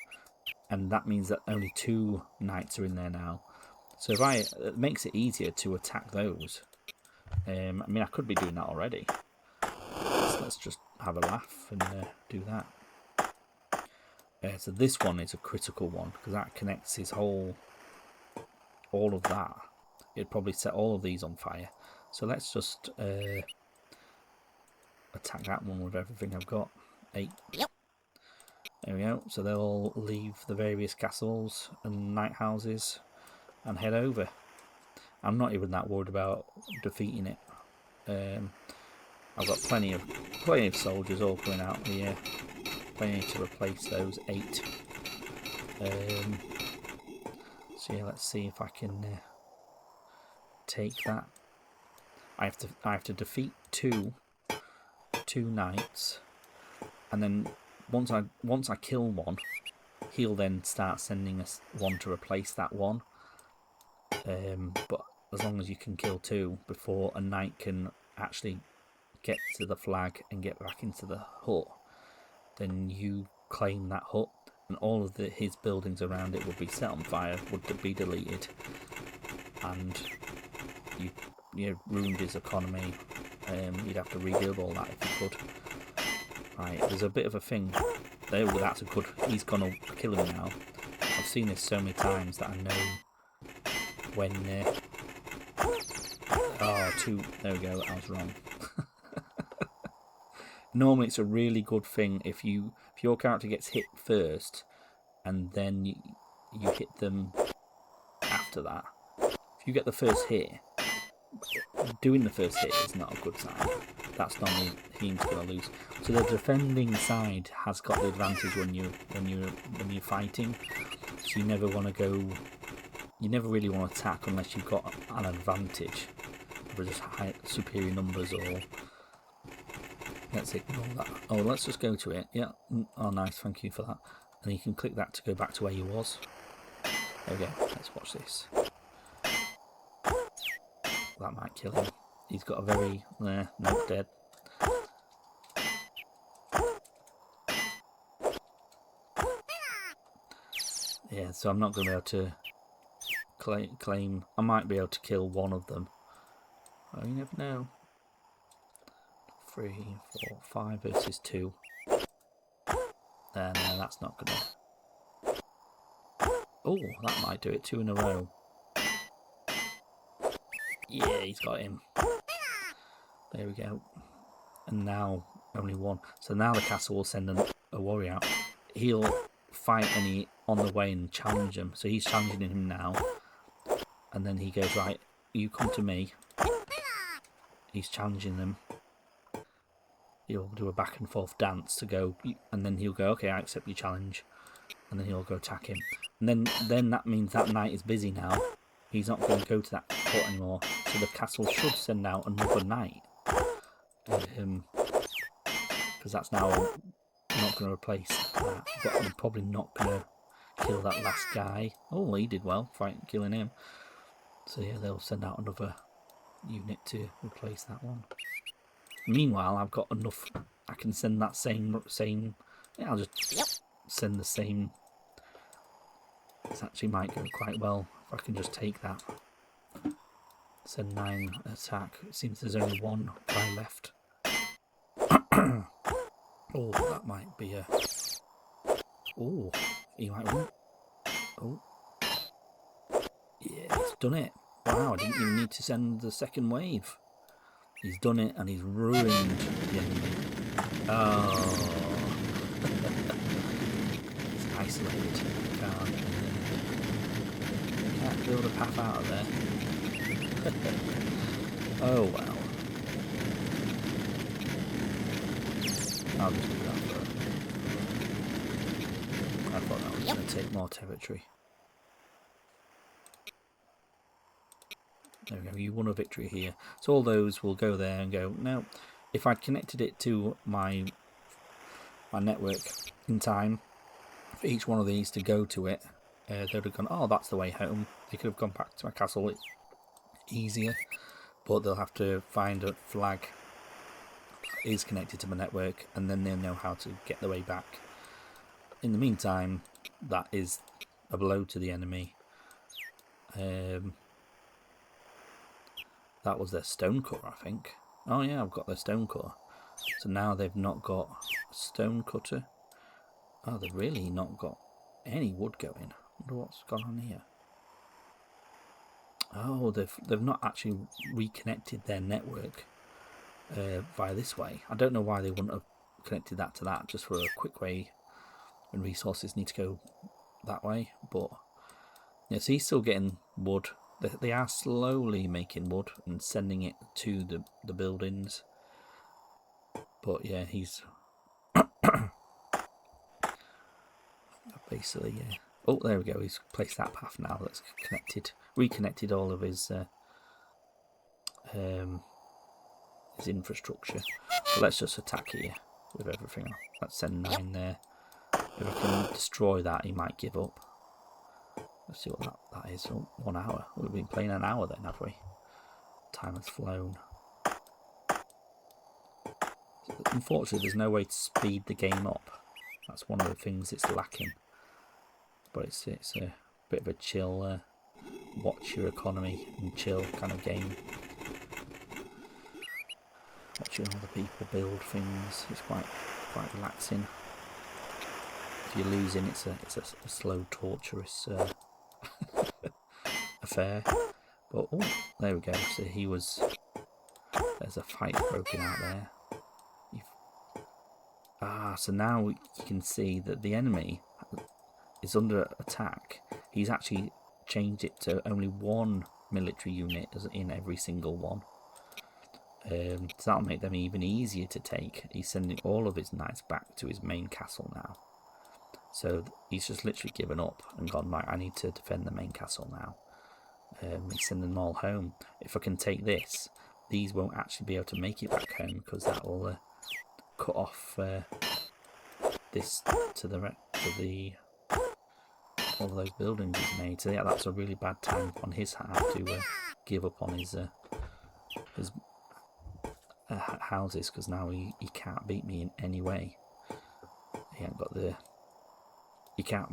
and that means that only 2 knights are in there now. So it makes it easier to attack those. I mean, I could be doing that already. Let's just have a laugh and do that. So this one is a critical one because that connects his all of that. It'd probably set all of these on fire. So let's just attack that one with everything I've got. 8. Yep. There we go. So they'll all leave the various castles and night houses and head over. I'm not even that worried about defeating it. I've got plenty of soldiers all coming out here. Plenty to replace those 8. So yeah, let's see if I can take that. I have to defeat two knights, and then once I kill one, he'll then start sending us one to replace that one. But as long as you can kill 2 before a knight can actually get to the flag and get back into the hut, then you claim that hut, and all of his buildings around it would be set on fire, would be deleted, and you ruined his economy. You'd have to rebuild all that if you could. Right, there's a bit of a thing. There, that's a good. He's gonna kill him now. I've seen this so many times that I know when. Oh, 2. There we go. I was wrong. Normally, it's a really good thing if your character gets hit first, and then you hit them after that. If you get the first hit, doing the first hit is not a good sign. That's normally team's gonna lose. So the defending side has got the advantage when you're fighting. So you never want to go. You never really want to attack unless you've got an advantage, or just high, superior numbers, or let's ignore that. Oh, let's just go to it. Yeah. Oh, nice. Thank you for that. And you can click that to go back to where you was. There we go. Let's watch this. That might kill him. He's got a very... not dead. Yeah, so I'm not going to be able to claim... I might be able to kill one of them. Oh, you never know. 3, 4, 5 versus 2. No, that's not going to... Oh, that might do it. 2 in a row. Yeah, he's got him. There we go. And now only 1. So now the castle will send a warrior out. He'll fight any on the way and challenge him. So he's challenging him now. And then he goes, right, you come to me. He's challenging them. He'll do a back and forth dance to go, and then he'll go, okay, I accept your challenge. And then he'll go attack him. And then that means that knight is busy now. He's not going to go to that fort anymore. So the castle should send out another knight. Because that's now not going to replace that. But I'm probably not going to kill that last guy. Oh, he did well, killing him. So yeah, they'll send out another unit to replace that one. Meanwhile, I've got enough. I can send that same. Yeah, I'll just send the same. This actually might go quite well if I can just take that. Send 9 attack. It seems there's only 1 guy left. Oh, that might be a... Oh, he might win. Oh. Yeah, he's done it. Wow, I didn't even need to send the second wave. He's done it and he's ruined the enemy. Oh. He's isolated. Can't build a path out of there. Oh well. I'll just do that for... I thought that was going to take more territory. There we go, you won a victory here. So all those will go there and go, no, if I'd connected it to my network in time, for each one of these to go to it, they'd have gone, oh, that's the way home. They could have gone back to my castle easier, but they'll have to find a flag that is connected to my network, and then they'll know how to get the way back. In the meantime, that is a blow to the enemy. That was their stone core, I think. Oh yeah, I've got their stone core. So now they've not got a stone cutter. Oh, they've really not got any wood going. I wonder what's gone on here. Oh, they've not actually reconnected their network via this way. I don't know why they wouldn't have connected that to that, just for a quick way when resources need to go that way. But yeah, so he's still getting wood. They are slowly making wood and sending it to the buildings. But yeah, he's basically, yeah. Oh, there we go. He's placed that path now. That's reconnected all of his infrastructure. So let's just attack here with everything. Let's send 9 there. If I can destroy that, he might give up. Let's see what that is. Oh, 1 hour. We've been playing an hour then, have we? Time has flown. Unfortunately, there's no way to speed the game up. That's one of the things it's lacking. But it's a bit of a chill, watch your economy and chill kind of game. Watching other people build things, it's quite relaxing. If you're losing, it's a slow, torturous affair. But oh, there we go. So there's a fight broken out there. So now you can see that the enemy is under attack. He's actually changed it to only 1 military unit in every single one. So that'll make them even easier to take. He's sending all of his knights back to his main castle now. So he's just literally given up and gone, right, I need to defend the main castle now. He's sending them all home. If I can take this, these won't actually be able to make it back home, because that will cut off this to the all of those buildings he's made. So yeah, that's a really bad time on his half to give up on his houses, because now he can't beat me in any way. He ain't got he can't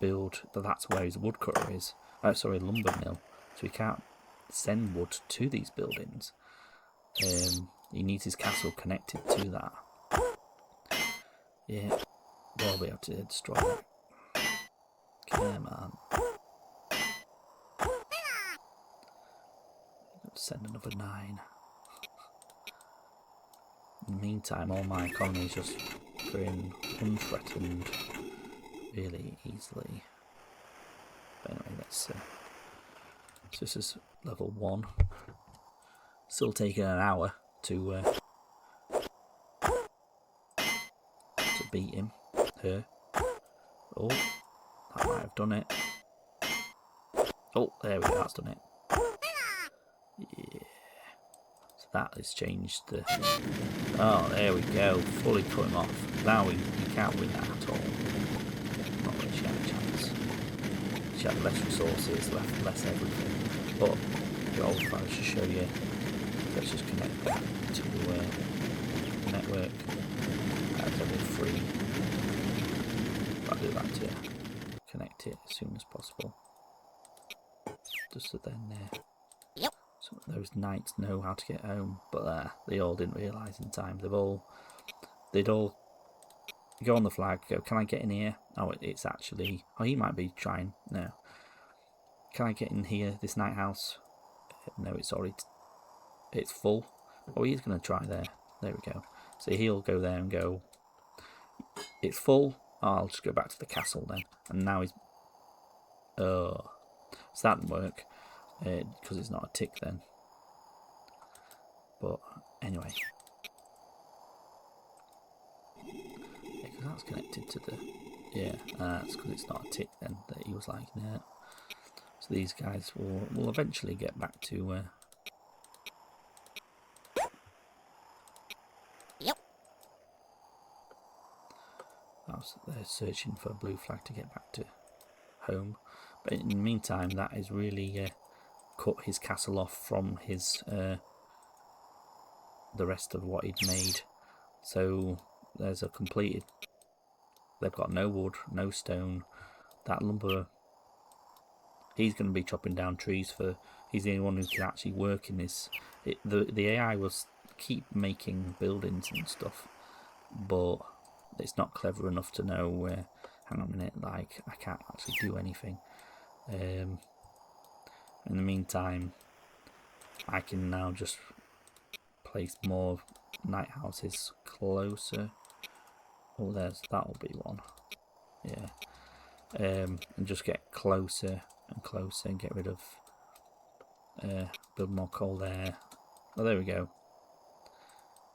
build, but that's where his woodcutter is. Oh, sorry, lumber mill. So he can't send wood to these buildings. He needs his castle connected to that. Yeah, they'll be able to destroy that. Come on. Send another 9. In the meantime, all my economy is just going unthreatened really easily. But anyway, so this is level 1. Still taking an hour to beat him. Her. Oh, that might have done it. Oh, there we go. That's done it. Yeah. So that has changed the. Oh, there we go. Fully cut him off. Now he can't win that at all. Not really she had a chance. She had less resources, less everything. But the old file should show you. Let's just connect that to the network. That's level 3. I'll do that to connect it as soon as possible. Just so then some of those knights know how to get home, but they all didn't realise in time. They'd all go on the flag, go, can I get in here? Oh, it's actually, oh, he might be trying. No. Can I get in here, this night house? No, it's already, it's full. Oh, he's going to try there. There we go. So he'll go there and go, it's full. Oh, I'll just go back to the castle then. And now he's, oh, so that didn't work. Because it's not a tick then. But anyway, yeah, because that's connected to the, yeah, that's because it's not a tick then that he was like, nah. So these guys will eventually get back to they're searching for a blue flag to get back to home. But in the meantime, that is really cut his castle off from his the rest of what he'd made. So there's a completed. They've got no wood, no stone. That lumber. He's going to be chopping down trees for. He's the only one who can actually work in this. The AI will keep making buildings and stuff, but it's not clever enough to know. Hang on a minute, like I can't actually do anything. In the meantime, I can now just place more night houses closer. Oh, that'll be one. Yeah. And just get closer and closer and get rid of build more coal there. Oh, there we go.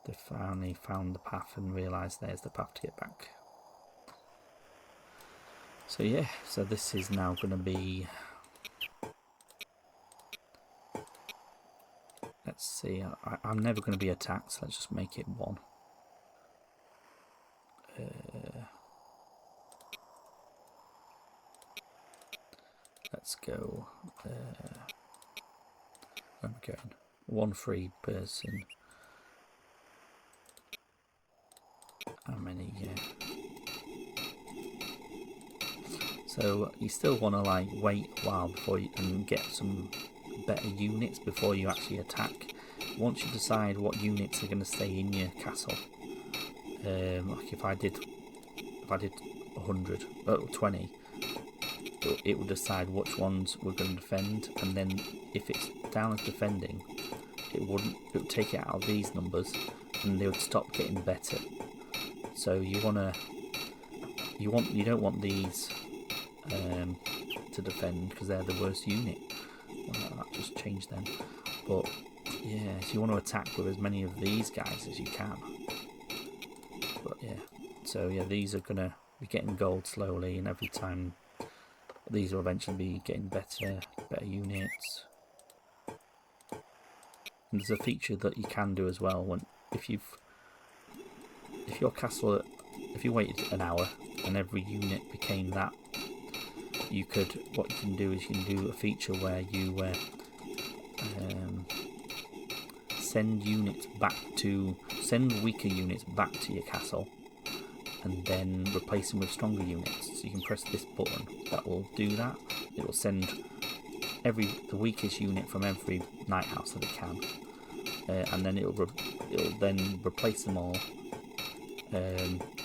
They finally found the path and realised there's the path to get back. So yeah, so this is now going to be, let's see, I'm never going to be attacked, so let's just make it 1. Let's go, where am I going? 1 free person. How many? Yeah. So you still want to like wait a while before you and get some better units before you actually attack. Once you decide what units are going to stay in your castle, like if I did 100, 20, it will decide which ones we're going to defend, and then if it's down as defending, it would take it out of these numbers, and they would stop getting better. So you don't want these to defend because they're the worst unit. Well, that just changed then. But yeah, so you want to attack with as many of these guys as you can. But yeah, so yeah, these are gonna be getting gold slowly, and every time these will eventually be getting better units. And there's a feature that you can do as well if you waited an hour and every unit became that, what you can do is you can do a feature where you send weaker units back to your castle and then replace them with stronger units. So you can press this button that will do that. It will send the weakest unit from every night house that it can, and then it'll then replace them all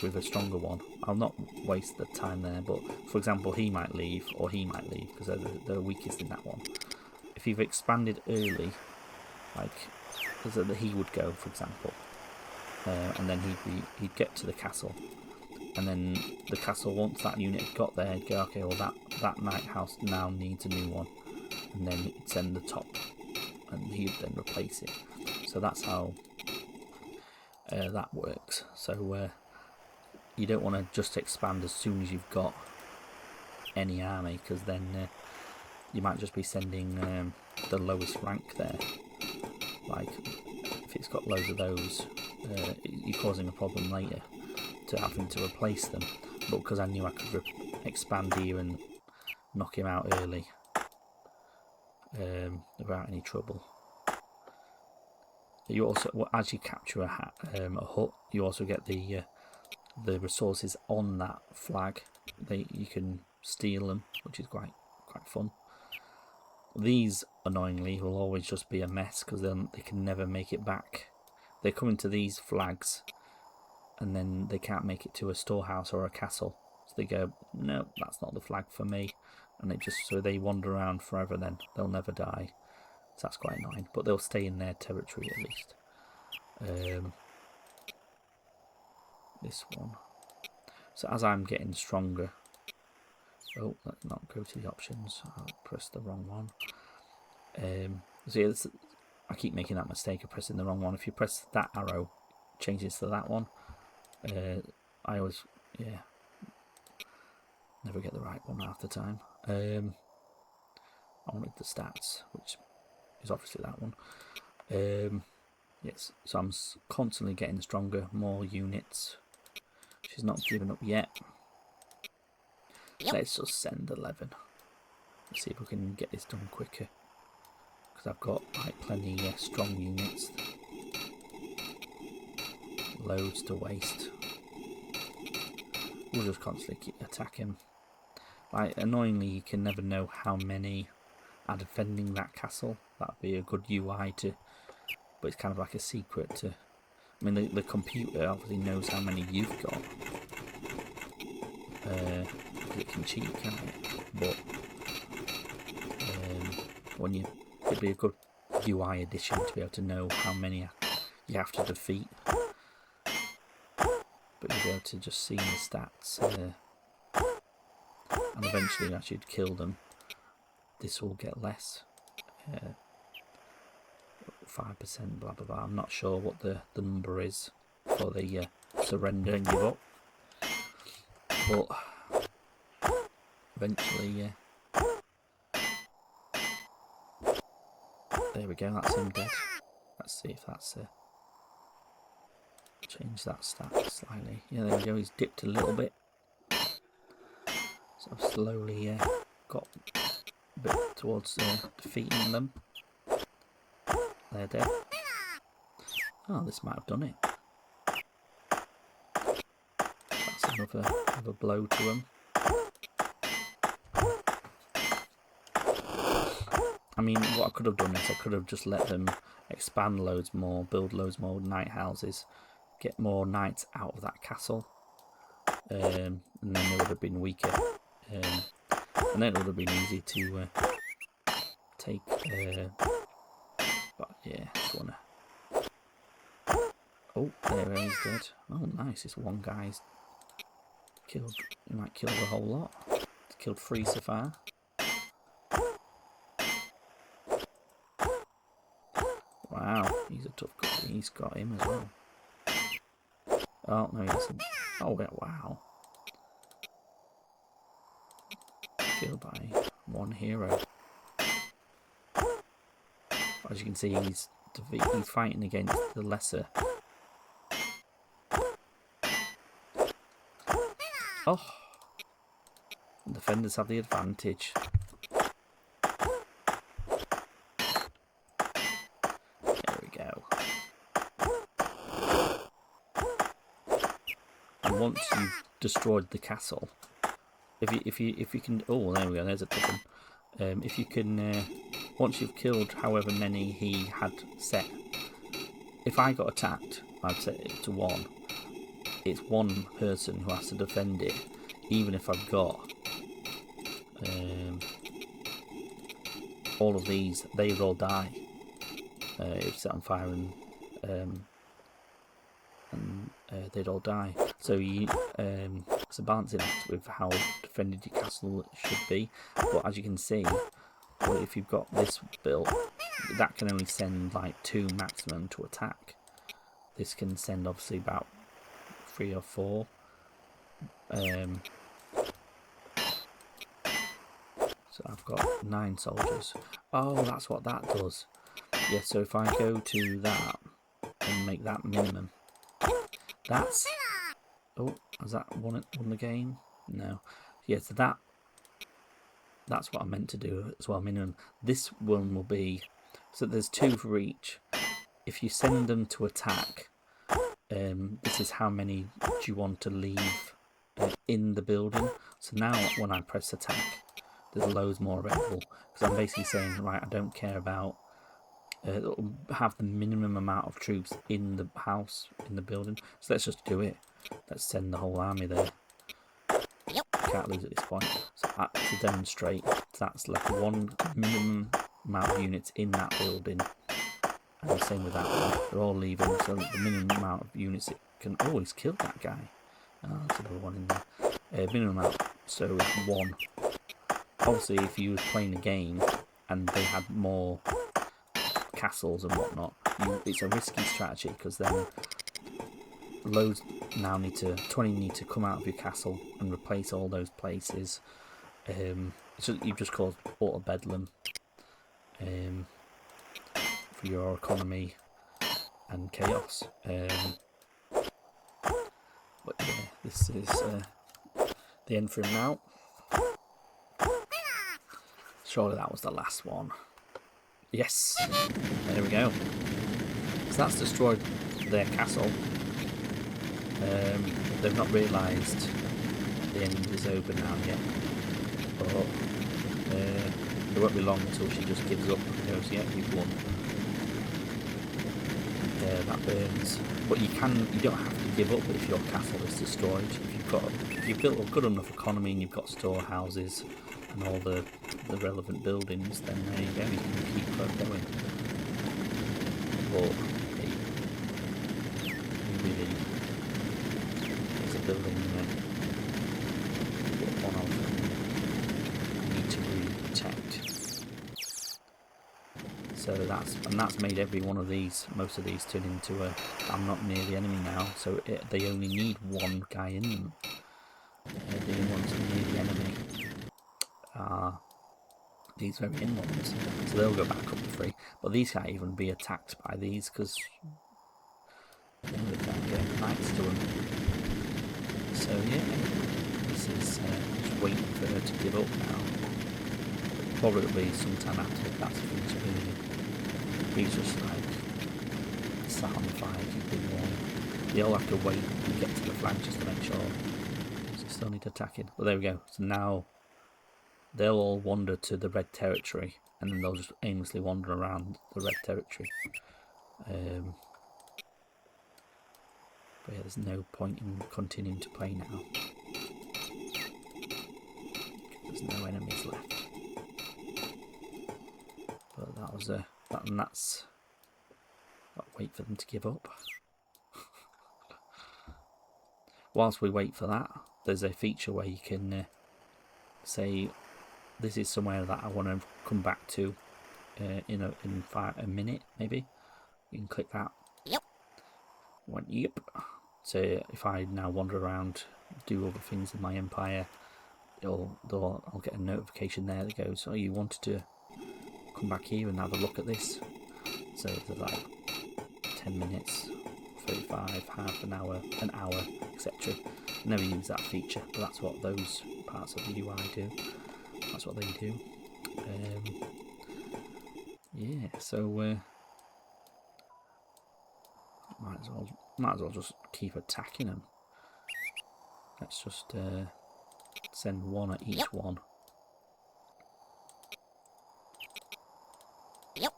with a stronger one. I'll not waste the time there, but for example, he might leave because they're the weakest in that one. If you've expanded early, like he would go, for example, and then he'd get to the castle, and then the castle, once that unit got there, he'd go, okay, well that night house now needs a new one, and then he'd send the top, and he'd then replace it. So that's how that works. So you don't want to just expand as soon as you've got any army, because then you might just be sending the lowest rank there. Like if it's got loads of those, you're causing a problem later to having to replace them. But because I knew I could expand here and knock him out early without any trouble. You also, as you capture a hut, you also get the resources on that flag. You can steal them, which is quite fun. These, annoyingly, will always just be a mess because they can never make it back. They come into these flags and then they can't make it to a storehouse or a castle. So they go, no, that's not the flag for me. And so they wander around forever then. They'll never die. So that's quite annoying. But they'll stay in their territory at least. This one. So as I'm getting stronger... Oh, let's not go to the options. I'll press the wrong one. So yeah, I keep making that mistake of pressing the wrong one. If you press that arrow, it changes to that one. I always, never get the right one half the time. I wanted the stats, which is obviously that one. Yes, so I'm constantly getting stronger, more units. She's not given up yet. Yep. Let's just send 11. Let's see if we can get this done quicker. Because I've got like plenty strong units. Loads to waste. We'll just constantly keep attacking. Like, annoyingly, you can never know how many are defending that castle. That'd be a good UI to... But it's kind of like a secret to... I mean, the computer obviously knows how many you've got. because it can cheat, can't it? But when it'd be a good UI addition to be able to know how many you have to defeat. But you'll be able to just see in the stats, and eventually as you'd kill them, this will get less. 5%, blah blah blah. I'm not sure what the number is for the surrender and give up, but eventually, there we go. That's him dead. Let's see if that's change that stat slightly. Yeah, there we go. He's dipped a little bit, so I've slowly got a bit towards defeating them. They're dead. Oh, this might have done it. That's another blow to them. I mean, what I could have done is I could have just let them expand loads more, build loads more night houses, get more knights out of that castle, and then they would have been weaker, and then it would have been easy to take. But yeah, just wanna. Oh, there he's dead. Oh, nice! This one guy's killed. He might kill the whole lot. He's killed 3 so far. Wow, he's a tough guy. He's got him as well. Oh no, he hasn't. Oh yeah, wow. Killed by one hero. As you can see, he's fighting against the lesser. Oh, the defenders have the advantage. There we go. And once you've destroyed the castle, if you can, oh, there we go. There's a tough one. If you can. Once you've killed however many he had set, if I got attacked, I'd set it to 1. It's one person who has to defend it, even if I've got all of these, they would all die if set on fire, and they'd all die. So it's a balancing act with how defended your castle should be. But as you can see, well, if you've got this built, that can only send like 2 maximum to attack. This can send obviously about 3 or 4. So I've got 9 soldiers. Oh, that's what that does. Yeah, so if I go to that and make that minimum, that's... Oh, has that won the game? No. Yeah, so that's what I meant to do as well, minimum. This one will be... So there's 2 for each. If you send them to attack, this is how many do you want to leave in the building. So now when I press attack, there's loads more available. Because I'm basically saying, right, I don't care about... have the minimum amount of troops in the house, in the building. So let's just do it. Let's send the whole army there. Can't lose at this point. So to demonstrate, that's like 1 minimum amount of units in that building. And the same with that one. They're all leaving, so the minimum amount of units it can... Oh, he's killed that guy. Oh, that's another one in there. Minimum amount, so 1. Obviously, if you was playing a game and they had more castles and whatnot, it's a risky strategy, because then loads now 20 need to come out of your castle and replace all those places. So you've just caused utter bedlam for your economy and chaos. But yeah, this is the end for him now. Surely that was the last one. Yes, there we go. So that's destroyed their castle. They've not realised the end is over now yet, but it won't be long until she just gives up and goes, yeah, you've won. Yeah, that burns. But you don't have to give up if your castle is destroyed. If you've built a good enough economy and you've got storehouses and all the relevant buildings, then there you go, you can keep going. But really, there's a building one of them you need to really protect. So that's made every one of these, most of these, turn into a I'm not near the enemy now. So they only need one guy in them. The only ones near the enemy are these very in ones. So they'll go back up to 3. But these can't even be attacked by these because they can't get knights to them. So yeah, this is just waiting for her to give up now. Probably sometime after that's finished building. He's just like sat on the fire, keeping warm. They all have to wait and get to the flank just to make sure. So still need attacking. But there we go. So now they'll all wander to the red territory, and then they'll just aimlessly wander around the red territory. But yeah, there's no point in continuing to play now. There's no enemies left. But that was that's. I'll wait for them to give up. Whilst we wait for that, there's a feature where you can say, "This is somewhere that I want to come back to in a minute, maybe." You can click that. Yep. Yep. So if I now wander around, do other things in my empire, I'll get a notification there that goes, "Oh, you wanted to come back here and have a look at this." So there's like 10 minutes, 35, half an hour, etc. Never use that feature, but that's what those parts of the UI do. That's what they do. Yeah, so might as well just keep attacking them. Let's just send one at each one. Yep.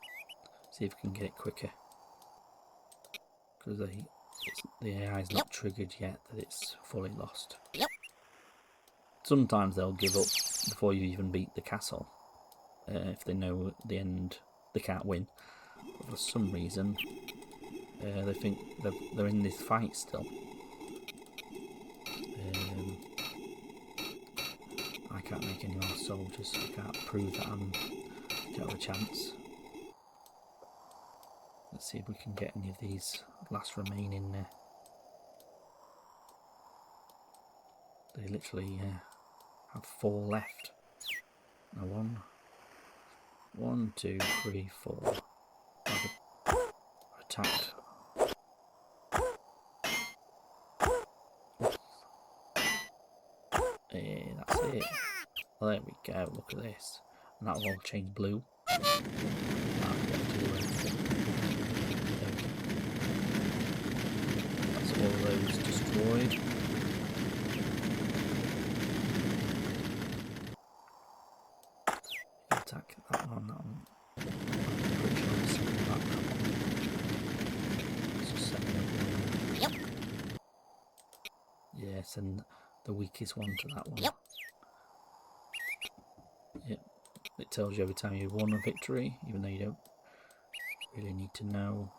See if we can get it quicker. Because the AI is not triggered yet that it's fully lost. Yep. Sometimes they'll give up before you even beat the castle. If they know at the end they can't win. But for some reason, they think they're in this fight still. I can't make any more soldiers, so I can't prove that I don't have a chance. Let's see if we can get any of these last remaining there. They literally have 4 left. Now 1, 2, 3, 4. I've attacked. That's it. Well, there we go. Look at this. And that will all change blue. That's all those destroyed. Attack that one. Yep. Yeah, send the weakest one to that one. Yep. Yep. It tells you every time you've won a victory, even though you don't really need to know.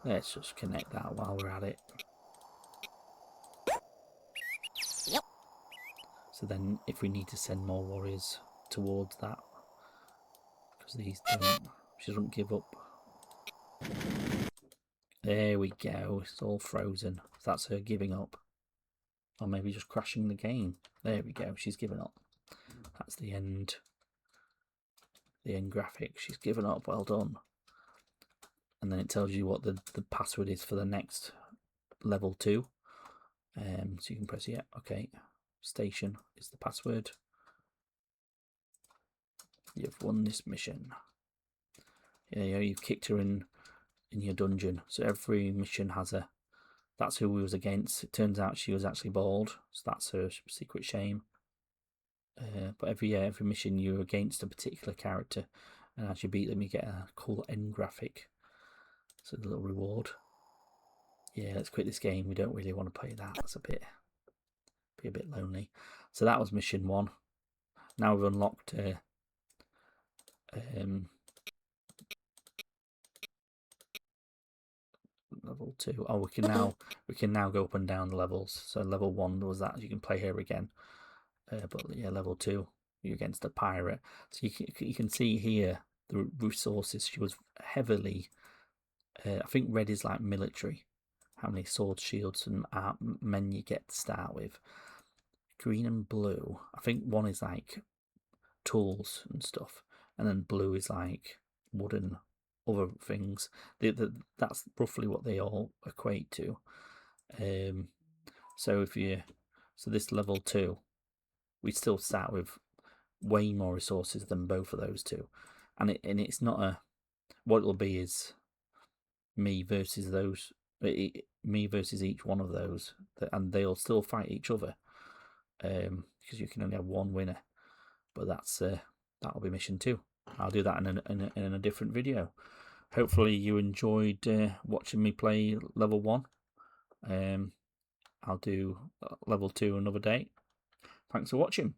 Let's just connect that while we're at it. Yep. So then if we need to send more warriors towards that, because these don't, she doesn't give up. There we go, it's all frozen. That's her giving up. Or maybe just crashing the game. There we go, she's given up. That's the end. The end graphic. She's given up, well done. And then it tells you what the password is for the next level 2. So you can press yeah, okay. Station is the password. You've won this mission. Yeah, you've kicked her in your dungeon. So every mission has a. That's who we was against. It turns out she was actually bald, so that's her secret shame. But every mission you're against a particular character, and as you beat them, you get a cool end graphic. So the little reward. Yeah, let's quit this game. We don't really want to play that. That's be a bit lonely. So that was mission 1. Now we've unlocked level 2. Oh, we can now go up and down the levels. So level 1 was that you can play her again, but yeah, level 2 you're against a pirate. So you can see here the resources. She was heavily. I think red is like military. How many swords, shields, and men you get to start with. Green and blue. I think one is like tools and stuff, and then blue is like wood and other things. That's roughly what they all equate to. So this level 2, we still start with way more resources than both of those two, and it's not what it'll be is me versus those, me versus each one of those, and they'll still fight each other, because you can only have one winner. But that'll be mission 2. I'll do that in a different video. Hopefully you enjoyed watching me play level 1. I'll do level 2 another day. Thanks for watching.